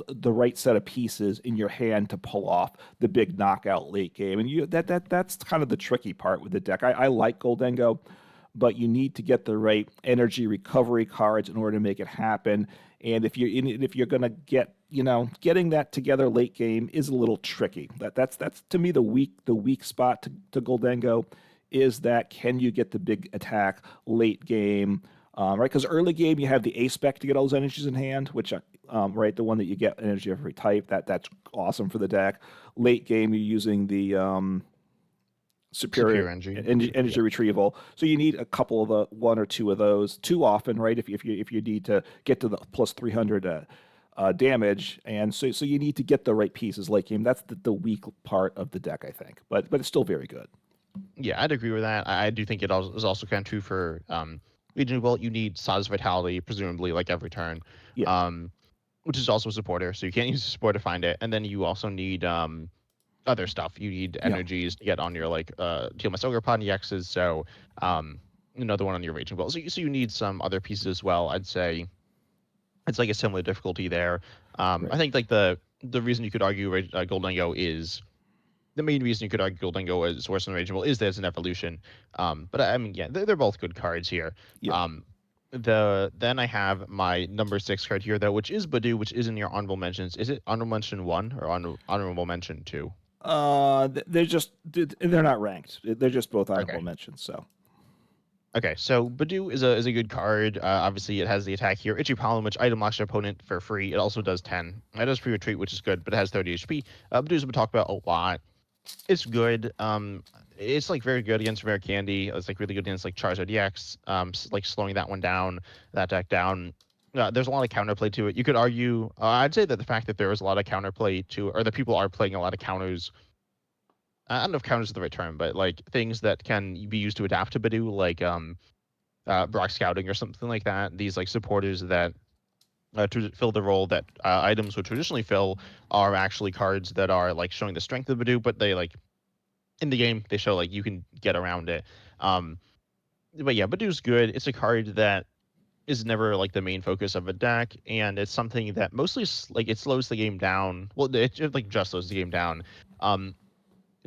the right set of pieces in your hand to pull off the big knockout late game, and that's kind of the tricky part with the deck. I like Goldengo, but you need to get the right energy recovery cards in order to make it happen. And if you're gonna get, getting that together late game is a little tricky. That's to me the weak spot to Goldengo is that can you get the big attack late game, right? Because early game you have the A spec to get all those energies in hand, which right, the one that you get energy of every type. That's awesome for the deck. Late game you're using the superior Superior energy. Yeah. energy retrieval. So you need a couple of the one or two of those too often, right? If you need to get to the plus 300 damage, and so you need to get the right pieces late game. That's the weak part of the deck, I think, but it's still very good. Yeah, I'd agree with that. I do think it is also kind of true for Legion Bolt. You need Size Vitality, presumably, like every turn, Yeah, um, which is also a supporter. So you can't use a support to find it. And then you also need other stuff. You need yeah, energies to get on your like TMS Ogre Pod and EXs. So um, another one on your Raging Bolt. So you need some other pieces as well. I'd say it's like a similar difficulty there. I right, think like the reason you could argue Goldango is the main reason you could argue Goldango is worse than Rageable is there's an evolution. But I mean, yeah, they're both good cards here. yeah. Um, then I have my number 6 card here though, which is Badu, which is in your honorable mentions. Is it honorable mention 1 or honorable mention 2? They're not ranked. They're just both honorable Okay. mentions. So Okay, so Badu is a good card. Obviously, it has the attack here, Itchy Pollen, which item locks your opponent for free. It also does 10. It does free retreat, which is good, but it has 30 HP. Badu's been talked about a lot. It's good. It's like very good against Rare Candy. It's like really good against like Charizard EX. Like slowing that one down, that deck down. There's a lot of counterplay to it. You could argue. I'd say that the fact that there is a lot of counterplay to, or that people are playing a lot of counters. I don't know if counters is the right term, but like things that can be used to adapt to Badu, like Brock Scouting or something like that. These like supporters that to fill the role that items would traditionally fill are actually cards that are like showing the strength of Badu, but they like in the game they show like you can get around it. Um, but yeah, Badu's good. It's a card that is never like the main focus of a deck, and it's something that mostly like it slows the game down. Well, it like just slows the game down. Um,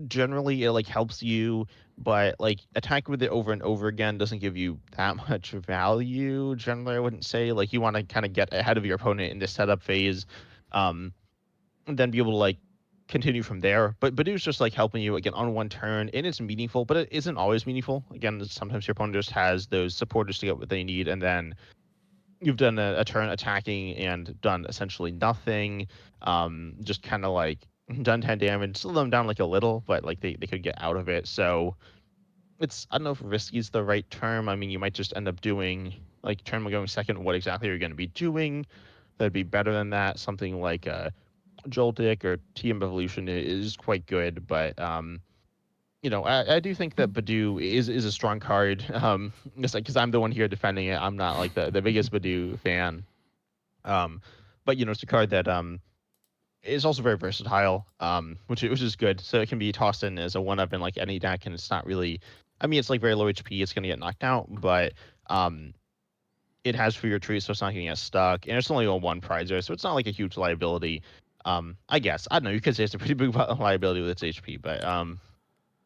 Generally it like helps you, but like attack with it over and over again doesn't give you that much value. Generally, I wouldn't say like you want to kind of get ahead of your opponent in the setup phase. Um, and then be able to like continue from there. But Badu's just like helping you again on one turn, and it's meaningful, but it isn't always meaningful. Again, sometimes your opponent just has those supporters to get what they need, and then you've done a turn attacking and done essentially nothing. Just kind of like done 10 damage, slow them down like a little, but like they could get out of it. So it's I don't know if risky is the right term. I mean, you might just end up doing like turn going second. What exactly are you going to be doing? That'd be better than that. Something like Joltik or TM Evolution is quite good, but I do think that Badu is a strong card. Just like because I'm the one here defending it, I'm not like the biggest Badu fan. Um, but it's a card that is also very versatile, which is good. So it can be tossed in as a one up in like any deck, and it's not really. I mean, it's like very low HP. It's gonna get knocked out, but um, it has free retreat, so it's not gonna get stuck, and it's only on one prizer, so it's not like a huge liability. I guess I don't know. You could say it's a pretty big liability with its HP, but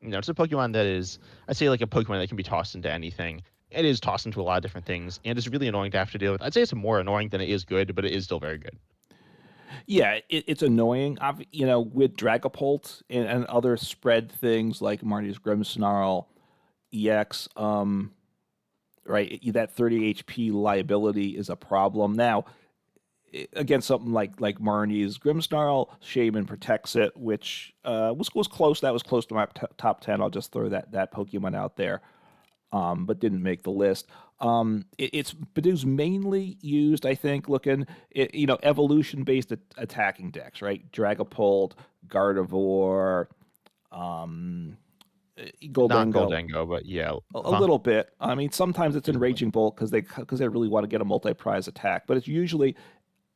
it's a Pokemon that is, I say, like a Pokemon that can be tossed into anything. It is tossed into a lot of different things, and it's really annoying to have to deal with. I'd say it's more annoying than it is good, but it is still very good. yeah, it's annoying. With Dragapult and other spread things like Marty's Grimmsnarl EX, right, that 30 HP liability is a problem. Now, against something like Marnie's Grimmsnarl, Shaman protects it, which was close. That was close to my top 10. I'll just throw that Pokemon out there, but didn't make the list. It's Badu's mainly used, I think, evolution based attacking decks, right? Dragapult, Gardevoir, um, Not Goldengo, Goldango, but yeah, a huh? little bit. I mean, sometimes it's in Basically. Raging Bolt because they really want to get a multi-prize attack, but it's usually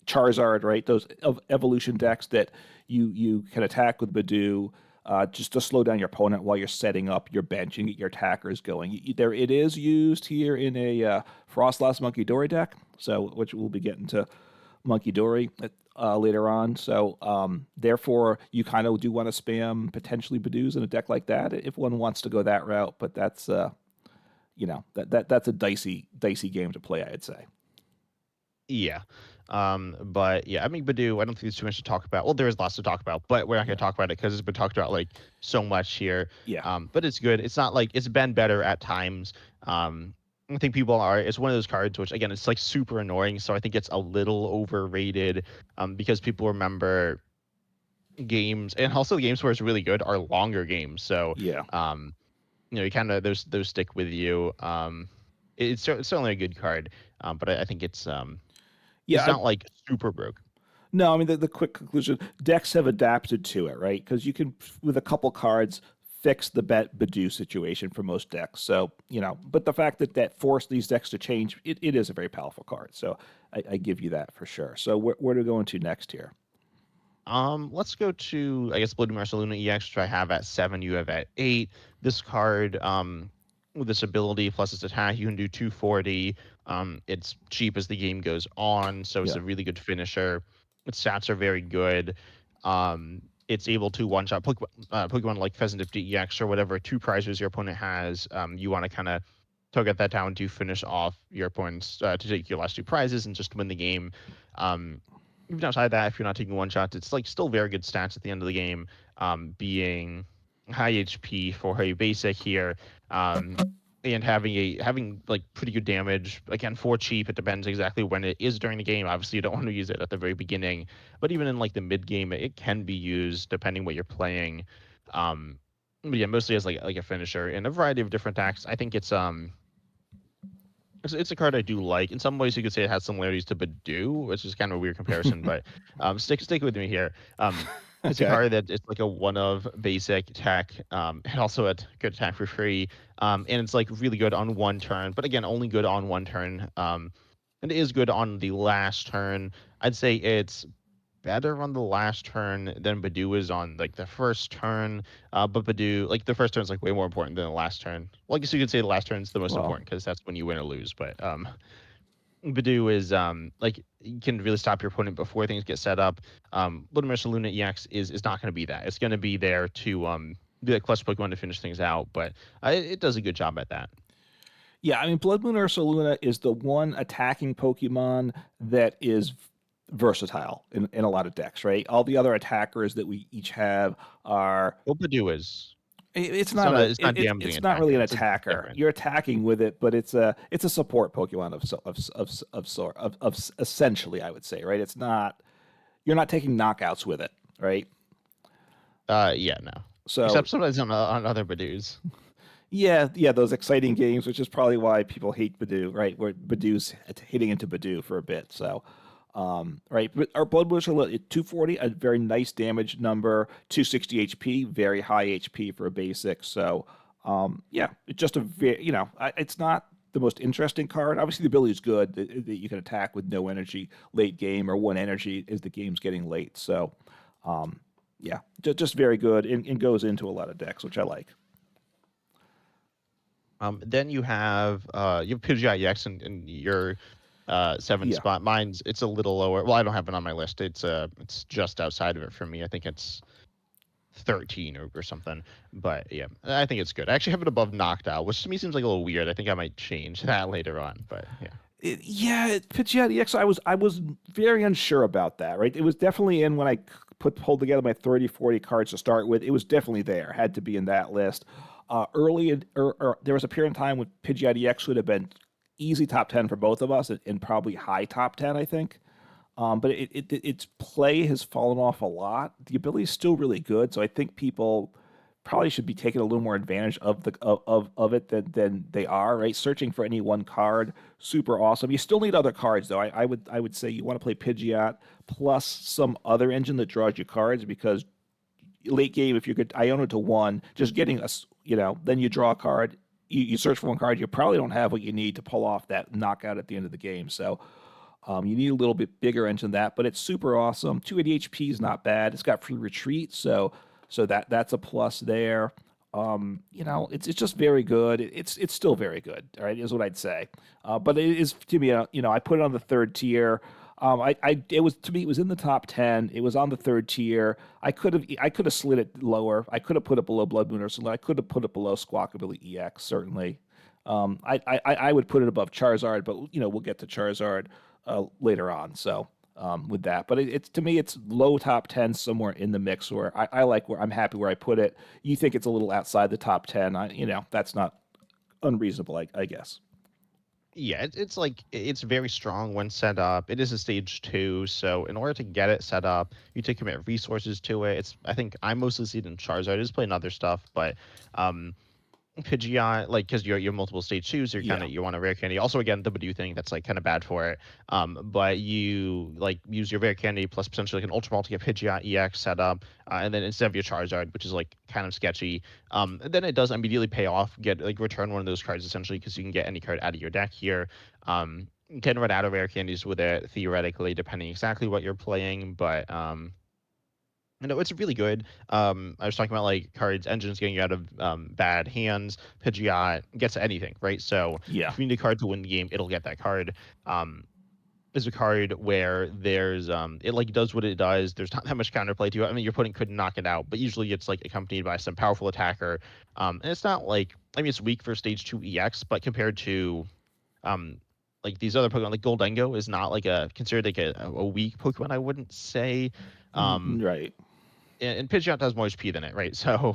Charizard, right? Those evolution decks that you can attack with Badu, just to slow down your opponent while you're setting up your bench and get your attackers going. There, it is used here in a Frostlass Monkey Dory deck, so which we'll be getting to Monkey Dory later on. So therefore, you kind of do want to spam potentially Badus in a deck like that if one wants to go that route. But that's that's a dicey game to play, I'd say. Yeah. But yeah, I mean, Badoo, I don't think there's too much to talk about. Well, there is lots to talk about, but we're not going Yeah. to talk about it because it's been talked about like so much here. Yeah. But it's good. It's not like it's been better at times. I think people are. It's one of those cards which, again, it's like super annoying. So I think it's a little overrated. Because people remember games, and also the games where it's really good are longer games. So Yeah. um, you kind of those stick with you. It's certainly a good card. But I think it's Yeah. not like super broke. No, I mean the quick conclusion: decks have adapted to it, right? Because you can, with a couple cards, fix the bet Badu situation for most decks. So but the fact that forced these decks to change, it is a very powerful card. So I give you that for sure. So where do we go into next here? Let's go to, I guess, Blood Marceluna EX, which I have at 7, you have at 8. This card, with this ability plus its attack, you can do 240. It's cheap as the game goes on, so it's Yeah, a really good finisher. Its stats are very good. It's able to one-shot Pokemon like Pheasant EX or whatever, two prizes your opponent has. You want to kind of target that down to finish off your opponent's, to take your last two prizes and just win the game. Um, Even outside that, if you're not taking one shots, it's like still very good stats at the end of the game. Being high HP for a basic here, and having like pretty good damage. Again, for cheap, it depends exactly when it is during the game. Obviously, you don't want to use it at the very beginning, but even in like the mid game, it can be used depending what you're playing. But yeah, mostly as like a finisher in a variety of different attacks. I think it's a card I do like. In some ways, you could say it has similarities to Badoo, which is kind of a weird comparison, but stick with me here. It's a okay. card that it's like a one of basic attack, and also a good attack for free. And it's like really good on one turn, but again, only good on one turn. And it is good on the last turn. I'd say it's better on the last turn than Badoo is on like the first turn. But Badoo, like the first turn is like way more important than the last turn. Well, I guess you could say the last turn is the most Well, important because that's when you win or lose. But Badoo is like you can really stop your opponent before things get set up. Little Miss Luna EX is not going to be that. It's going to be there to be that clutch Pokemon to finish things out. But it does a good job at that. yeah. I mean, Blood Moon Ursa Luna is the one attacking Pokemon that is versatile in a lot of decks, right? All the other attackers that we each have are What Badoo is, it's not a it's not damaging it's not really attacker. an It's attacker. different. You're attacking with it, but it's a support Pokemon of essentially, I would say, right? It's not you're not taking knockouts with it, right? Yeah, no. So Except sometimes on other Badoos. yeah, those exciting games, which is probably why people hate Badoo, right? Where Badoo's hitting into Badoo for a bit. So, right, but our Blood Booster at 240, a very nice damage number, 260 HP, very high HP for a basic. So, yeah, it's just a very, it's not the most interesting card. Obviously, the ability is good that you can attack with no energy late game or one energy as the game's getting late. So, yeah, just very good and goes into a lot of decks, which I like. Then you have PGIX in your seventh Yeah. spot. Mine's it's a little lower. Well, I don't have it on my list. It's just outside of it for me. I think it's 13 or something. But yeah, I think it's good. I actually have it above Knocked Out, which to me seems like a little weird. I think I might change that later on. But yeah. Yeah, Pidgeot EX. I was very unsure about that. Right, it was definitely in when I pulled together my 30, 40 cards to start with. It was definitely there. Had to be in that list. There was a period in time when Pidgeot EX would have been easy top 10 for both of us, and probably high top 10, I think. But its play has fallen off a lot. The ability is still really good, so I think people probably should be taking a little more advantage of it than they are. Right, searching for any one card, super awesome. You still need other cards though. I would say you want to play Pidgeot plus some other engine that draws you cards because late game if you could I own it to one, just getting us then you draw a card. You search for one card, you probably don't have what you need to pull off that knockout at the end of the game. So you need a little bit bigger engine than that, but it's super awesome. 280 HP is not bad. It's got free retreat, so that's a plus there. It's just very good. It's still very good. All right, is what I'd say. But it is to me, I put it on the third tier. It was to me, it was in the top 10. It was on the third tier. I could have slid it lower. I could have put it below Blood Moon or something. I could have put it below Squawkabilly EX certainly. I would put it above Charizard, but we'll get to Charizard. later on. So with that, but it's to me, it's low top 10 somewhere in the mix where I like where I'm happy where I put it. You think it's a little outside the top 10? That's not unreasonable, I guess. Yeah, it's like it's very strong when set up. It is a stage 2, so in order to get it set up, you to commit resources to it. It's I think I mostly see it in Charizard. I just playing other stuff, but um Pidgeot, like, because you're multiple stage shoes, you're kind Yeah. of you want a rare candy. Also, again, the Badoo thing that's like kind of bad for it. But you like use your rare candy plus potentially like an Ultra Ball to get Pidgeot EX set up, and then instead of your Charizard, which is like kind of sketchy, then it does immediately pay off. Get like return one of those cards essentially because you can get any card out of your deck here. You can run out of rare candies with it theoretically, depending exactly what you're playing, but it's really good. I was talking about like cards, engines getting you out of bad hands. Pidgeot gets anything, right? So Yeah. if you need a card to win the game, it'll get that card. Is a card where there's it like does what it does. There's not that much counterplay to it. I mean, your opponent could knock it out, but usually it's like accompanied by some powerful attacker. And it's not like I mean it's weak for stage 2 EX, but compared to um like these other Pokemon, like Goldengo is not like a considered like a weak Pokemon. I wouldn't say. Um, Right. and Pidgeot has more HP than it, right? So,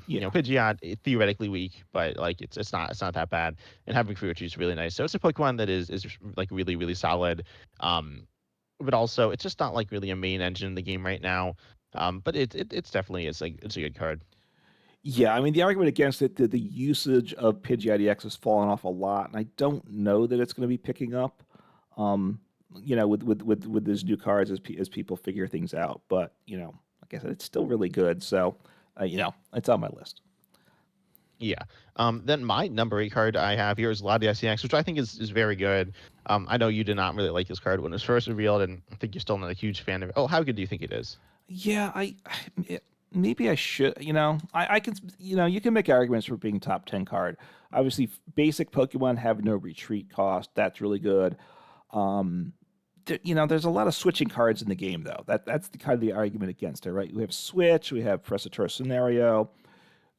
Yeah. Pidgeot theoretically weak, but like it's not that bad. And having Fuichi is really nice. So it's a Pokemon that is like really really solid. But also it's just not like really a main engine in the game right now. But it's definitely it's a good card. Yeah, I mean the argument against it, the usage of Pidgeot EX has fallen off a lot, and I don't know that it's going to be picking up. Um, with these new cards as people figure things out. But like I said, it's still really good. So, it's on my list. Yeah. Then my number 8 card I have here is Latias EX, which I think is very good. I know you did not really like this card when it was first revealed, and I think you're still not a huge fan of it. Oh, how good do you think it is? Yeah, maybe I should. I can. You can make arguments for being top 10 card. Obviously, basic Pokemon have no retreat cost. That's really good. Um, there's a lot of switching cards in the game, though. That's the kind of the argument against it, right? We have Switch, we have Pressator Scenario,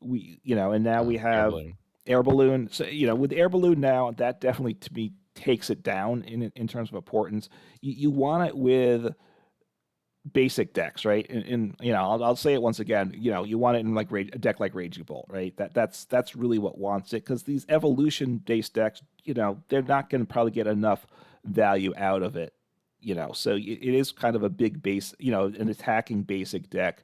and now we Air have Balloon. Air Balloon. So, with Air Balloon now, that definitely to me takes it down in terms of importance. You want it with basic decks, right? And I'll say it once again. You want it in like a deck like Raging Bolt, right? That's really what wants it because these evolution based decks, they're not going to probably get enough value out of it. So it is kind of a big base, an attacking basic deck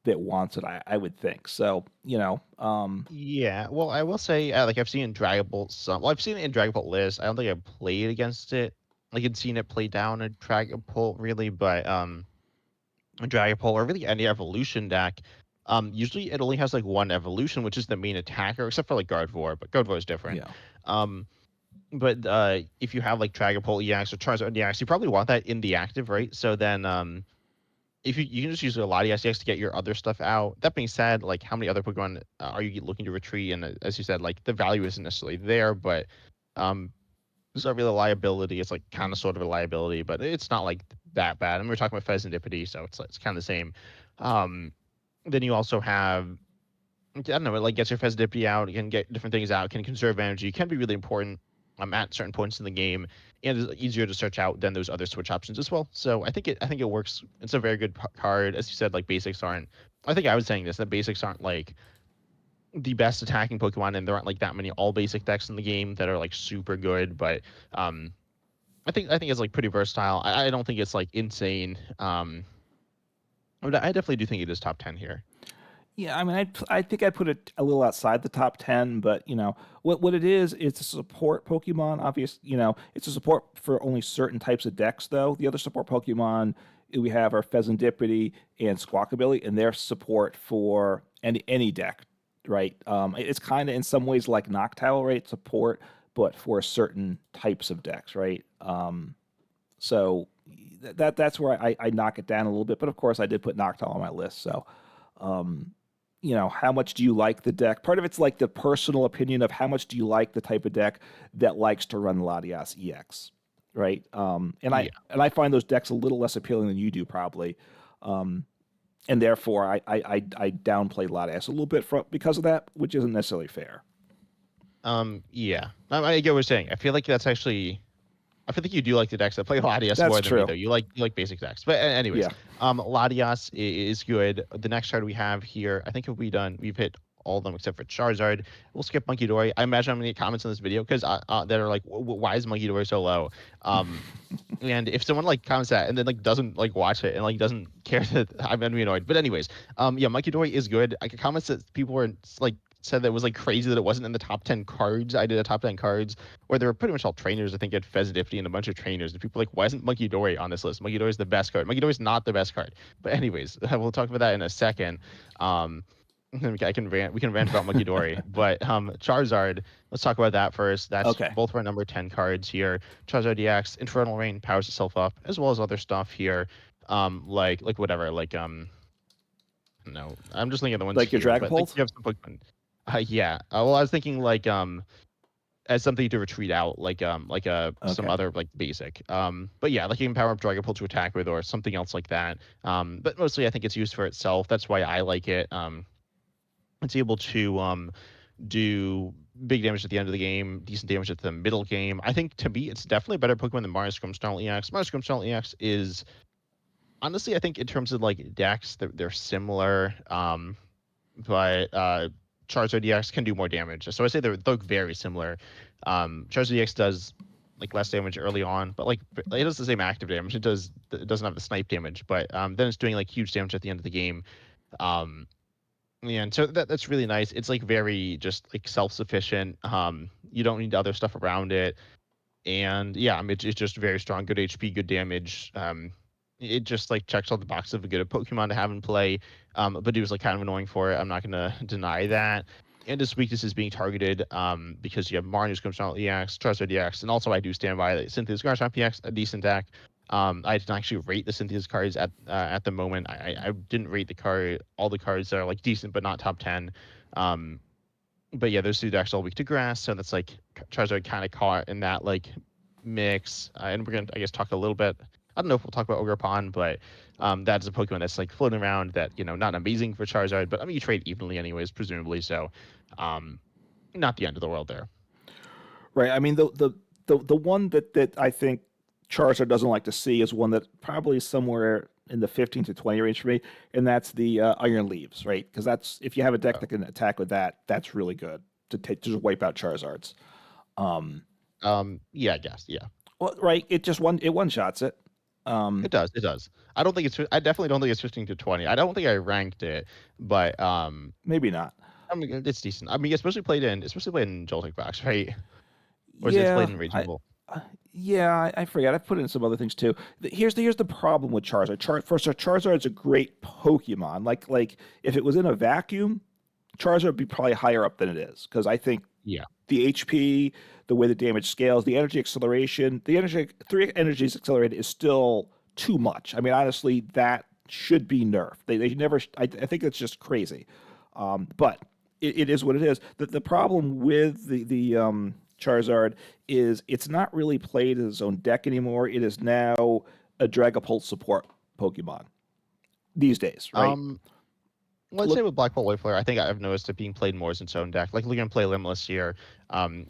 that wants it. I would think so. Yeah, well, I will say, like I've seen in Dragon Ball some. Well, I've seen it in Dragon Ball List. I don't think I've played against it. Like I'd seen it play down in Dragon Ball really, but a Dragon Ball or really any evolution deck, usually it only has like one evolution, which is the main attacker, except for like Gardevoir, but Gardevoir is different. Yeah, Um, but if you have like Dragon Ball EX or Charizard EX, you probably want that in the active, right? So then if you can just use a lot of SDX to get your other stuff out. That being said, like how many other Pokemon are you looking to retreat? And as you said, like the value isn't necessarily there, but um, it's not really a liability. It's like kind of sort of a liability, but it's not like that bad. And we're talking about Pheasantipity, so it's kind of the same. Um, then you also have I don't know, it like gets your Fezdippy out, you can get different things out, can conserve energy, can be really important at certain points in the game, and is easier to search out than those other switch options as well. So I think it works. It's a very good card. As you said, like basics aren't. I think I was saying this that basics aren't like the best attacking Pokemon, and there aren't like that many all basic decks in the game that are like super good. But um, I think it's like pretty versatile. I don't think it's like insane. But I definitely do think it is top 10 here. yeah. I mean, I think I put it a little outside the top 10, but what it is, it's a support Pokemon. Obvious, it's a support for only certain types of decks, though. The other support Pokemon we have are Pheasantipity and Squawkabilly, and their support for any deck, right? It's kind of in some ways like Noctowl, right? Support, but for certain types of decks, right? So that's where I knock it down a little bit. But of course, I did put Noctowl on my list. So, um, how much do you like the deck? Part of it's like the personal opinion of how much do you like the type of deck that likes to run Latias EX, right? And I Yeah. and I find those decks a little less appealing than you do probably, and therefore I downplay Latias a little bit because of that, which isn't necessarily fair. Yeah. I get what you're saying. I feel like that's actually I feel like you do like the decks that play Latias That's more than me, true. though. You like basic decks. But anyways, Yeah. Latias is good. The next card we have here, I think if we done, we've hit all of them except for Charizard. We'll skip Monkey Dory. I imagine I'm gonna get comments on this video because that are like, why is Monkey Dory so low? Um, and if someone like comments that and then like doesn't like watch it and like doesn't care, that I'm gonna be annoyed. But anyways, yeah, Monkey Dory is good. Like comments that people were like said that it was like crazy that it wasn't in the top 10 cards. I did a top 10 cards where they were pretty much all trainers. I think at Fezidifty and a bunch of trainers. And people were like, why isn't Monkey Dory on this list? Monkey Dory is the best card. Monkey Dory is not the best card. But anyways, we'll talk about that in a second. Um, I can rant. We can rant about Monkey Dory, but Charizard. Let's talk about that first. That's Okay. both of our number 10 cards here. Charizard DX, Infernal Rain powers itself up, as well as other stuff here. Like whatever, no, I'm just thinking of the ones Like your here, but like Dragapult? you have some Pokemon. Yeah. Well, I was thinking like as something to retreat out, like some Okay. other like basic. But yeah, like you can power up Dragapult to attack with, or something else like that. But mostly I think it's used for itself. That's why I like it. It's able to do big damage at the end of the game, decent damage at the middle game. I think to me, it's definitely a better Pokemon than Mars Grimmsnarl EX. Mars Grimmsnarl EX is honestly, I think in terms of like decks, they're similar. But Charizard EX can do more damage. So I say they're very similar. Charizard EX does like less damage early on, but like it does the same active damage. It doesn't have the snipe damage, but then it's doing like huge damage at the end of the game. Um, yeah, and so that's really nice. It's like very just like self-sufficient. You don't need other stuff around it. And yeah, I mean, it's just very strong, good HP, good damage. It just like checks all the boxes of a good Pokemon to have in play. But it was like kind of annoying for it. I'm not gonna deny that. And its weakness is being targeted because you have Marnie's Grimmsnarl EX, Charizard EX, and also I do stand by that Cynthia's Garchomp EX, a decent deck. I didn't actually rate the Cynthia's cards at the moment. I didn't rate all the cards that are like decent but not top 10. Um, but yeah, those two decks all weak to grass, so that's like Charizard kind of caught in that like mix. And we're gonna, I guess, talk a little bit. I don't know if we'll talk about Ogre Pond, but that's a Pokemon that's like floating around that not amazing for Charizard, but I mean you trade evenly anyways, presumably. So, um, not the end of the world there. Right. I mean, the one that I think Charizard doesn't like to see is one that probably is somewhere in the 15 to 20 range for me, and that's the Iron Leaves, right? Because that's if you have a deck Oh. that can attack with that, that's really good to just wipe out Charizards. Um, Yeah, I guess. Yeah, well, right. It one shots it. Um, it does. It does. I don't think it's. I definitely don't think it's 15 to 20. I don't think I ranked it, but maybe not. I mean it's decent. I mean, especially played in Joltik Box, right? Or is it played Yeah, in Raging Bull? I forget. I've put in some other things too. Here's the problem with Charizard. First, Charizard's a great Pokemon. Like if it was in a vacuum, Charizard would be probably higher up than it is because I think Yeah. the HP, the way the damage scales, the energy acceleration, the energy three energies accelerated is still too much. I mean, honestly, that should be nerfed. They never. I think it's just crazy. But it is what it is. The problem with the Charizard is it's not really played as its own deck anymore. It is now a Dragapult support Pokemon these days, right? Um, let's say Look, with Black Bolt Flare, I think I've noticed it being played more as its own deck. Like looking at Play Limitless here, um,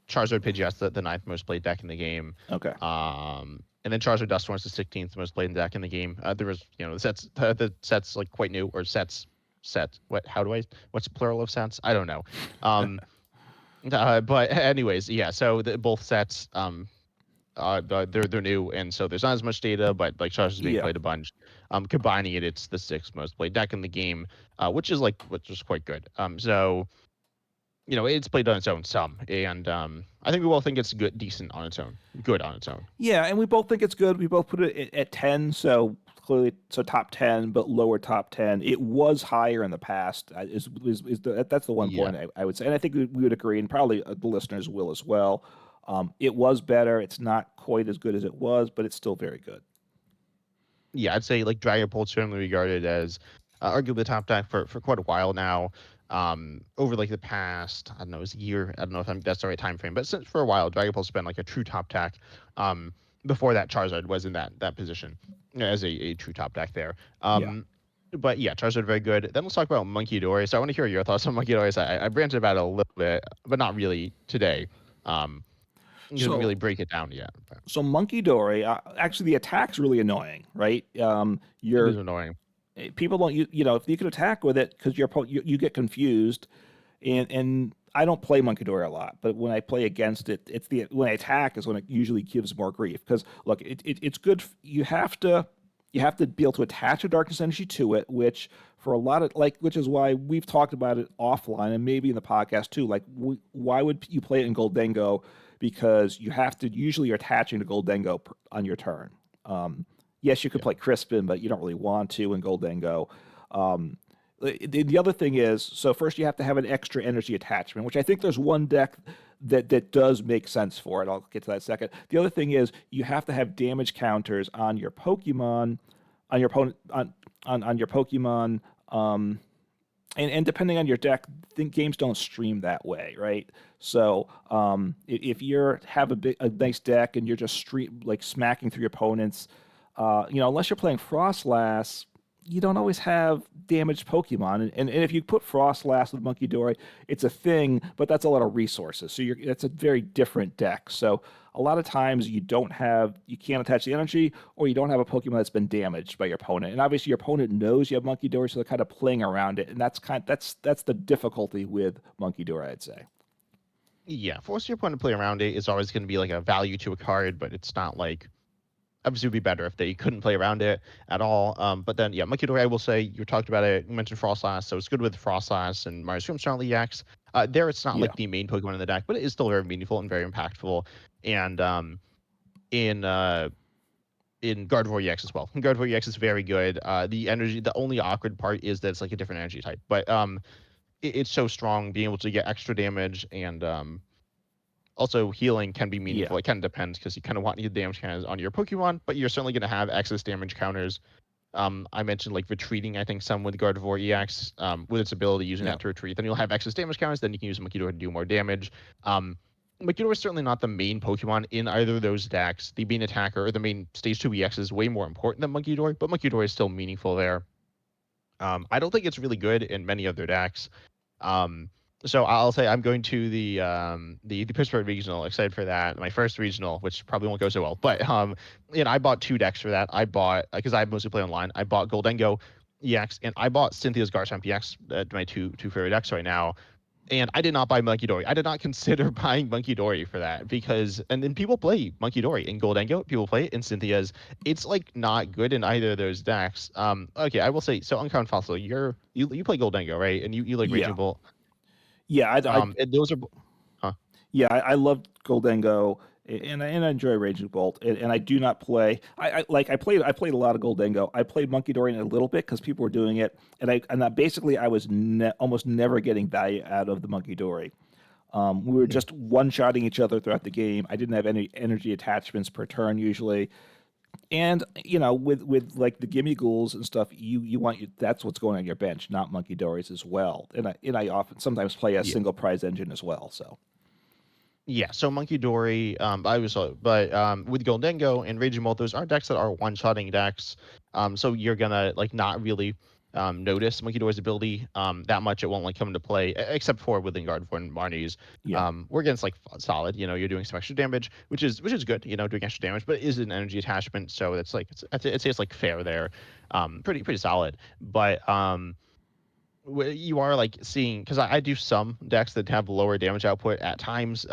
Charizard Pidgeot's the ninth most played deck in the game. okay, And then Charizard Duskthorn's the 16th most played deck in the game. There was, the sets like quite new or sets. What's the plural of sets? I don't know. Um, but anyways, yeah. So both sets, they're new, and so there's not as much data, but like Charge is being yeah. played a bunch. Combining it, it's the sixth most played deck in the game, which is quite good. So it's played on its own some, and I think we all think it's decent on its own, good on its own. Yeah, and we both think it's good. We both put it at 10, so clearly so top 10, but lower top 10. It was higher in the past. That's the one Yeah, point I would say. And I think we would agree, and probably the listeners will as well. It was better. It's not quite as good as it was, but it's still very good. yeah, I'd say like Dragon Pulse certainly regarded as arguably the top deck for quite a while now. Over like the past, I don't know, it was a year. I don't know if that's the right time frame, but since for a while, Dragon Pulse has been like a true top deck. Before that, Charizard was in that position as a true top deck there. Yeah. But yeah, Charizard very good. Then let's talk about Monkey Dory. So I want to hear your thoughts on Monkey Dory. I ranted about it a little bit, but not really today. Um, You didn't So really break it down yet, but so Monkey Dory, actually the attack's really annoying, right? it is You're annoying. people don't you know if you can attack with it because you get confused, and I don't play Monkey Dory a lot, but when I play against it, it's the when I attack is when it usually gives more grief because look, it's good. You have to be able to attach a darkness energy to it, which for a lot of which is why we've talked about it offline and maybe in the podcast too. Like, why would you play it in Goldengo? Because you have to usually you're attaching to Goldengo on your turn. Yes, you could Yeah. play Crispin, but you don't really want to in Goldengo. Um, the other thing is, so first you have to have an extra energy attachment, which I think there's one deck that does make sense for it. I'll get to that in a second. The other thing is you have to have damage counters on your Pokemon, on your opponent, on your Pokemon, and depending on your deck, think games don't stream that way, right? So if you're have a nice deck and you're just smacking through your opponents, unless you're playing Frostlass, you don't always have damaged Pokemon. And if you put Frostlass with Monkey Dory, it's a thing, but that's a lot of resources. So that's a very different deck. So a lot of times you can't attach the energy, or you don't have a Pokemon that's been damaged by your opponent. And obviously your opponent knows you have Monkey Dory, so they're kind of playing around it. And that's the difficulty with Monkey Dory, I'd say. Yeah, force your opponent to play around it is always going to be like a value to a card, but it's not like obviously it would be better if they couldn't play around it at all. But then yeah, Monkey Dory, I will say you talked about it. You mentioned Frostlass, so it's good with Frostlass and Mario Scrimshaw EX. There, it's not Yeah, like the main Pokemon in the deck, but it is still very meaningful and very impactful. And in uh, in Gardevoir EX as well. Gardevoir EX is very good. The energy, the only awkward part is that it's like a different energy type, but it's so strong, being able to get extra damage and also healing can be yeah, meaningful. It kind of depends because you kind of want your damage counters on your Pokemon, but you're certainly going to have excess damage counters. I mentioned like retreating, I think some with Gardevoir EX, with its ability using yeah, that to retreat. Then you'll have excess damage counters, then you can use Makidor to do more damage. Makidor is certainly not the main Pokemon in either of those decks. The main attacker or the main stage 2 EX is way more important than Makidor, but Makidor is still meaningful there. I don't think it's really good in many other decks. Um, so I'll say I'm going to the Pittsburgh regional. Excited for that. My first regional, which probably won't go so well. But I bought 2 decks for that. I bought because I mostly play online. I bought Goldengo EX and I bought Cynthia's Garchomp EX. My two favorite decks right now. And I did not buy Monkey Dory. I did not consider buying Monkey Dory for that because, and then people play Monkey Dory in Goldengo. People play it in Cynthia's. It's like not good in either of those decks. Okay, I will say so. Uncommon Fossil, you play Goldengo, right? And you like yeah, Raging Bolt. yeah. And those are, huh? Yeah, I loved Goldengo, and I enjoy Raging Bolt, and I do not play. I played a lot of Goldengo. I played Monkey Dory a little bit because people were doing it, basically I was almost never getting value out of the Monkey Dory. We were Hmm. just one shotting each other throughout the game. I didn't have any energy attachments per turn usually, and with like the gimme ghouls and stuff, that's what's going on your bench, not Monkey Dories as well. And I often sometimes play a Yeah. single prize engine as well. So Yeah, so Monkey Dory, I was, but with Goldengo and Raging Bolt, those are decks that are one-shotting decks. So you're gonna like not really notice Monkey Dory's ability that much. It won't like come into play, except for within Gardevoir and Marnie's. yeah, We're against like solid. You're doing some extra damage, which is good. Doing extra damage, but it is an energy attachment, so it's like I'd say it's like fair there. Pretty solid, but you are like seeing because I do some decks that have lower damage output at times.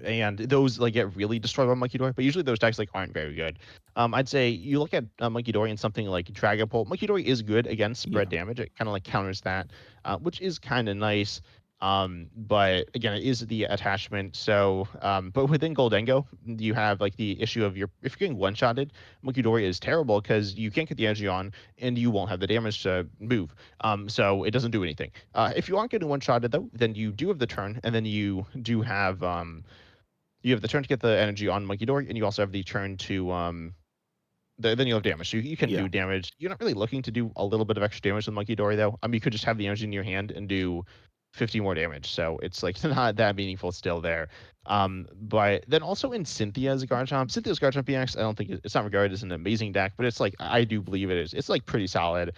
And those like get really destroyed by Monkey Dory, but usually those decks like aren't very good. I'd say you look at Monkey Dory and something like Dragapult. Monkey Dory is good against yeah. spread damage. It kind of like counters that, which is kind of nice. But again, it is the attachment. So, but within Goldengo, you have like the issue of if you're getting one shotted, Monkey Dory is terrible because you can't get the energy on and you won't have the damage to move. So it doesn't do anything. If you aren't getting one shotted though, then you do have the turn, and then you have the turn to get the energy on Monkey Dory, and you also have the turn to then you have damage. So you can Yeah. do damage. You're not really looking to do a little bit of extra damage with Monkey Dory though. You could just have the energy in your hand and do 50 more damage. So it's like not that meaningful still there. But then also in Cynthia's Garchomp EX, I don't think it's not regarded as an amazing deck, but it's like I do believe it is. It's like pretty solid.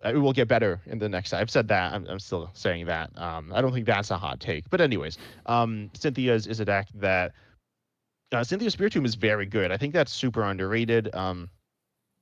It will get better in the next set. I've said that. I'm still saying that. I don't think that's a hot take. But anyways, Cynthia's is a deck that Cynthia's Spiritomb is very good. I think that's super underrated.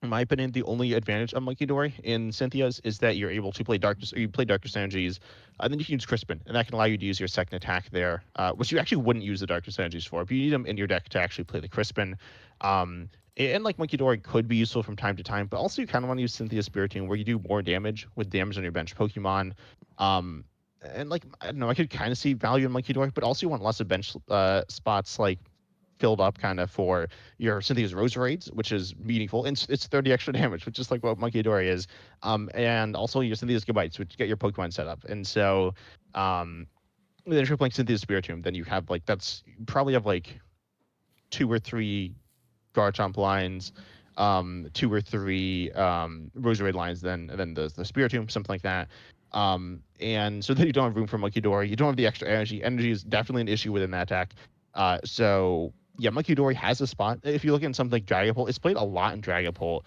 In my opinion, the only advantage of Monkey Dory in Cynthia's is that you're able to play Darkness, or you play Darkness Energies, and then you can use Crispin, and that can allow you to use your second attack there, which you actually wouldn't use the Darkness Energies for, but you need them in your deck to actually play the Crispin. And like Monkey Dory could be useful from time to time, but also you kind of want to use Cynthia's Spiritomb where you do more damage with damage on your bench Pokemon. And like I don't know, I could kind of see value in Monkey Dory, but also you want lots of bench spots like filled up kind of for your Cynthia's Roserades, which is meaningful. And it's 30 extra damage, which is like what Monkey Dory is. And also your Cynthia's Goodbites, which get your Pokemon set up. And so then if you're playing Cynthia's Spiritomb, then you have like that's you probably have like 2 or 3 Garchomp lines, 2 or 3 Roserade lines, then the Spiritomb, something like that. And so then you don't have room for Monkey Dory. You don't have the extra energy. Energy is definitely an issue within that deck. So yeah, Monkey Dory has a spot. If you look at something like Dragapult, it's played a lot in Dragapult.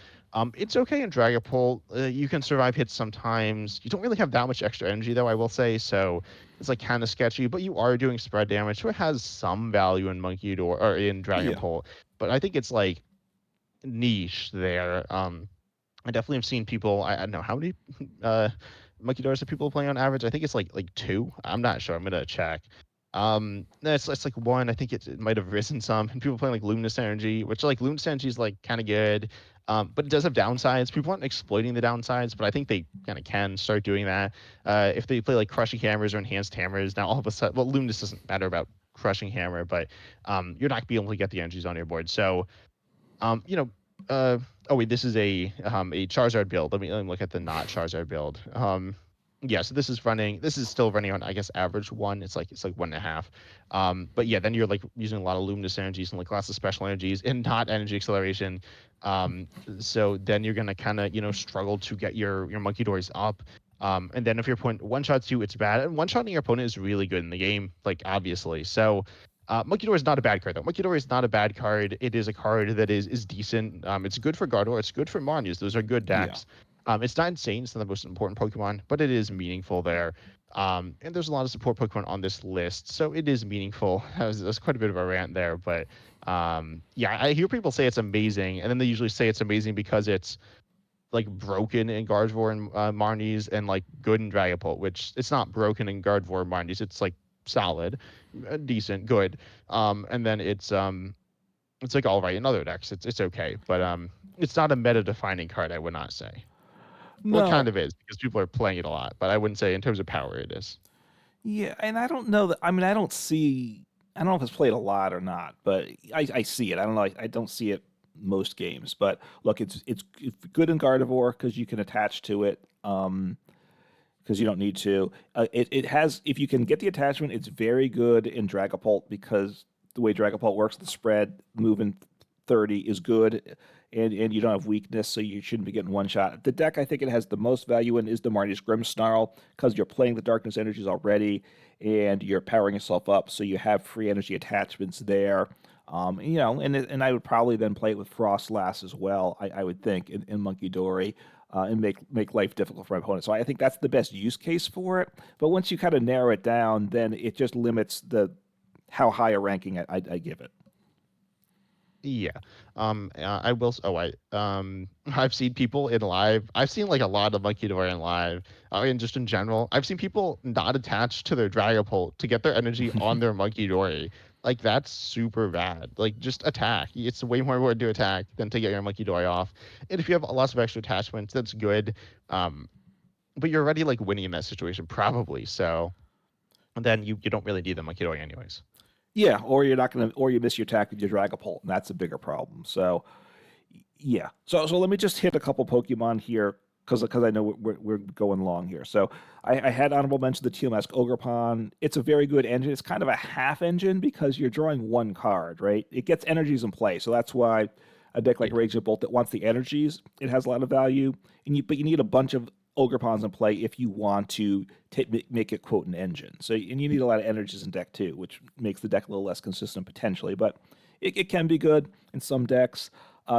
It's okay in Dragapult. You can survive hits sometimes. You don't really have that much extra energy though, I will say. So it's like kind of sketchy, but you are doing spread damage, so it has some value in Monkey Dory or in Yeah. Dragapult. But I think it's like niche there. I definitely have seen people. I don't know how many uh, Monkey Doors are people playing on average. I think it's like 2. I'm not sure. I'm gonna check. No, it's like 1. I think it might have risen some. And people playing like Luminous Energy, which like Luminous Energy is like kind of good, but it does have downsides. People aren't exploiting the downsides, but I think they kind of can start doing that. If they play like Crushing Hammers or Enhanced Hammers, now all of a sudden, well, Luminous doesn't matter about Crushing Hammer, but you're not gonna be able to get the energies on your board. So you know, oh wait, this is a Charizard build. Let me look at the not Charizard build. Yeah, so this is still running on I guess average 1. It's like 1.5. But yeah, then you're like using a lot of luminous energies and like lots of special energies and not energy acceleration. So then you're gonna kind of struggle to get your monkey doors up. And then if your opponent one shots you, it's bad. And one shotting your opponent is really good in the game, like obviously. So Monkey Door is not a bad card, though. Monkey Door is not a bad card. It is a card that is decent. It's good for Gardevoir. It's good for Monius. Those are good Yeah. decks. It's not insane. It's not the most important Pokemon, but it is meaningful there. And there's a lot of support Pokemon on this list, so it is meaningful. That's quite a bit of a rant there, but yeah, I hear people say it's amazing, and then they usually say it's amazing because it's like broken in Gardevoir and Marnies and like good in Dragapult, which it's not broken in Gardevoir and Marnies. It's like solid, decent, good. And then it's like all right in other decks. It's okay, but it's not a meta defining card. I would not say. Well, it kind No. of is because people are playing it a lot, but I wouldn't say in terms of power it is. Yeah, and I don't know that. I mean, I don't see. I don't know if it's played a lot or not, but I see it. I don't know. I don't see it most games, but look, it's good in Gardevoir because you can attach to it. Because you don't need to. It has, if you can get the attachment, it's very good in Dragapult because the way Dragapult works, the spread moving 30 is good, and you don't have weakness, so you shouldn't be getting one shot. The deck I think it has the most value in is the Marty's Grimmsnarl because you're playing the Darkness Energies already, and you're powering yourself up, so you have free energy attachments there. And I would probably then play it with Frostlass as well. I would think in Monkey Dory and make life difficult for my opponent. So I think that's the best use case for it. But once you kind of narrow it down, then it just limits the how high a ranking I give it. Yeah. I will. Oh, I've seen people in live. I've seen like a lot of Monkey Door in live. I mean, just in general, I've seen people not attached to their Dragapult to get their energy on their Monkey Dory. Like that's super bad. Like just attack. It's way more important to attack than to get your Monkey Dory off. And if you have lots of extra attachments, that's good. Um, but you're already like winning in that situation probably. So then you don't really need the Monkey Dory anyways. Yeah, or you're not gonna, or you miss your attack with your Dragapult, and that's a bigger problem. So yeah, so let me just hit a couple Pokemon here because I know we're going long here. So I had honorable mention the TMS Ogerpon. It's a very good engine. It's kind of a half engine because you're drawing one card, right? It gets energies in play, so that's why a deck like Yeah. Raging Bolt that wants the energies, it has a lot of value. But you need a bunch of Ogerpons in play if you want to make it quote an engine. So and you need a lot of energies in deck too, which makes the deck a little less consistent potentially, but it can be good in some decks.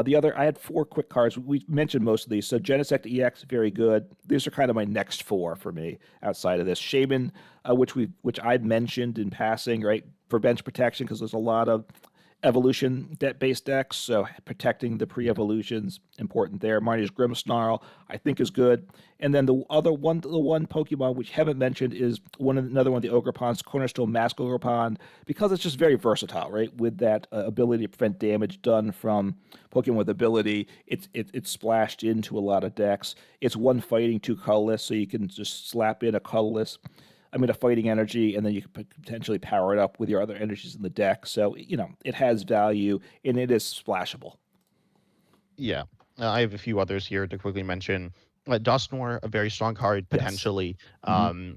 The other, I had four quick cards. We mentioned most of these. So Genesect EX, very good. These are kind of my next four for me outside of this. Shaman, which I've mentioned in passing, right, for bench protection because there's a lot of evolution based decks, so protecting the Yeah. pre-evolutions important there. Marnie's Grimmsnarl, I think, is good. And then the one Pokemon which haven't mentioned is another one of the Ogrepon's Cornerstone Mask Ogrepon, because it's just very versatile, right? With that ability to prevent damage done from Pokemon with ability, it's splashed into a lot of decks. It's one fighting, two colorless, so you can just slap in a fighting energy, and then you can potentially power it up with your other energies in the deck. So, it has value and it is splashable. Yeah. I have a few others here to quickly mention. Dusknoir, a very strong card, Yes. potentially. Hmm.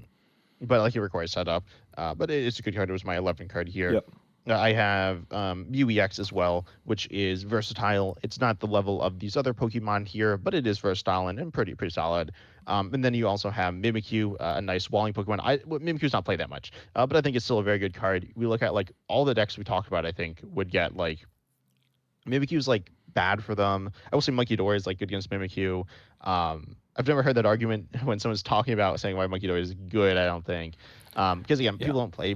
But like it requires setup. But it's a good card. It was my 11 card here. Yep. I have UEX as well, which is versatile. It's not the level of these other Pokemon here, but it is versatile and pretty solid. And then you also have Mimikyu, a nice walling Pokemon. Mimikyu's not played that much, but I think it's still a very good card. We look at like all the decks we talked about. I think would get like Mimikyu's like bad for them. I will say Munkidori is like good against Mimikyu. I've never heard that argument when someone's talking about saying why Munkidori is good. I don't think because again, Yeah. people don't play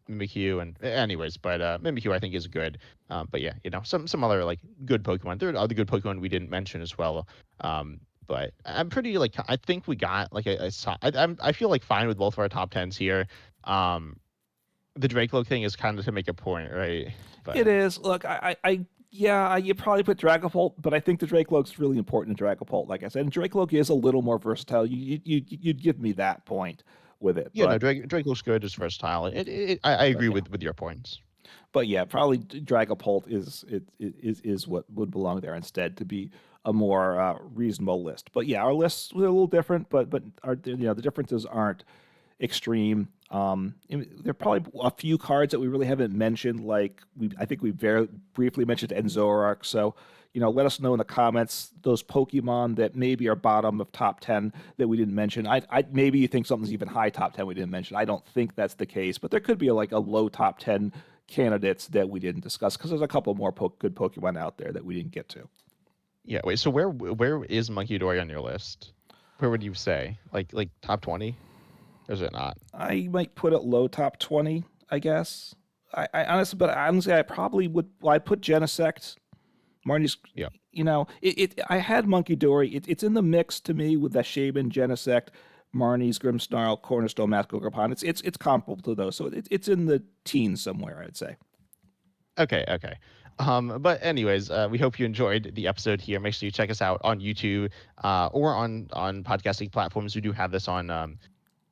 Mimikyu and anyways, but Mimikyu I think is good. But yeah, some other like good Pokemon. There are other good Pokemon we didn't mention as well. But I'm pretty like I think we got like I feel like fine with both of our top tens here. Um, the Drake thing is kind of to make a point, right? It But is. Look, you probably put Dragapult, but I think the Drakeloak's really important in Dragapult. Like I said, and Drakeloak is a little more versatile. You'd give me that point with it, yeah, no, but Drake looks good. It's versatile. I but agree yeah, with your points. but yeah, probably Dragapult is what would belong there instead to be a more reasonable list. But yeah, our lists were a little different, but the differences aren't extreme. There are probably a few cards that we really haven't mentioned. I think we very briefly mentioned Enzorark. So, let us know in the comments those Pokemon that maybe are bottom of top 10 that we didn't mention. Maybe you think something's even high top 10 we didn't mention. I don't think that's the case, but there could be like a low top 10 candidates that we didn't discuss because there's a couple more good Pokemon out there that we didn't get to. Yeah, wait. So where is Munkidori on your list? Where would you say like top 20? Or is it not? I might put it low top 20, I guess. Honestly, I probably would. Well, I put Genesect. Marnie's, Yeah. I had Monkey Dory. It's in the mix to me with the Shaman, Genesect, Marnie's Grimmsnarl, Cornerstone, Mask Ogre. It's comparable to those, so it's in the teens somewhere, I'd say. Okay. But anyways, we hope you enjoyed the episode here. Make sure you check us out on YouTube or on podcasting platforms. We do have this on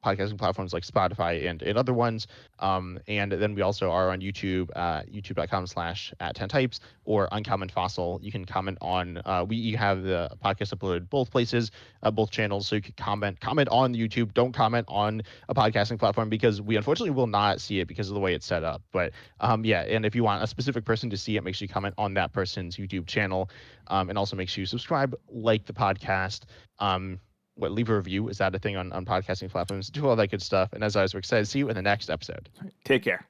podcasting platforms like Spotify and other ones. And then we also are on YouTube, youtube.com/@10types or Uncommon Fossil. You can comment on, you have the podcast uploaded both places, both channels. So you can comment on YouTube. Don't comment on a podcasting platform because we unfortunately will not see it because of the way it's set up. But yeah, and if you want a specific person to see it, make sure you comment on that person's YouTube channel. And also make sure you subscribe, like the podcast. Leave a review. Is that a thing on podcasting platforms? Do all that good stuff. And as always, we're excited to see you in the next episode. Take care.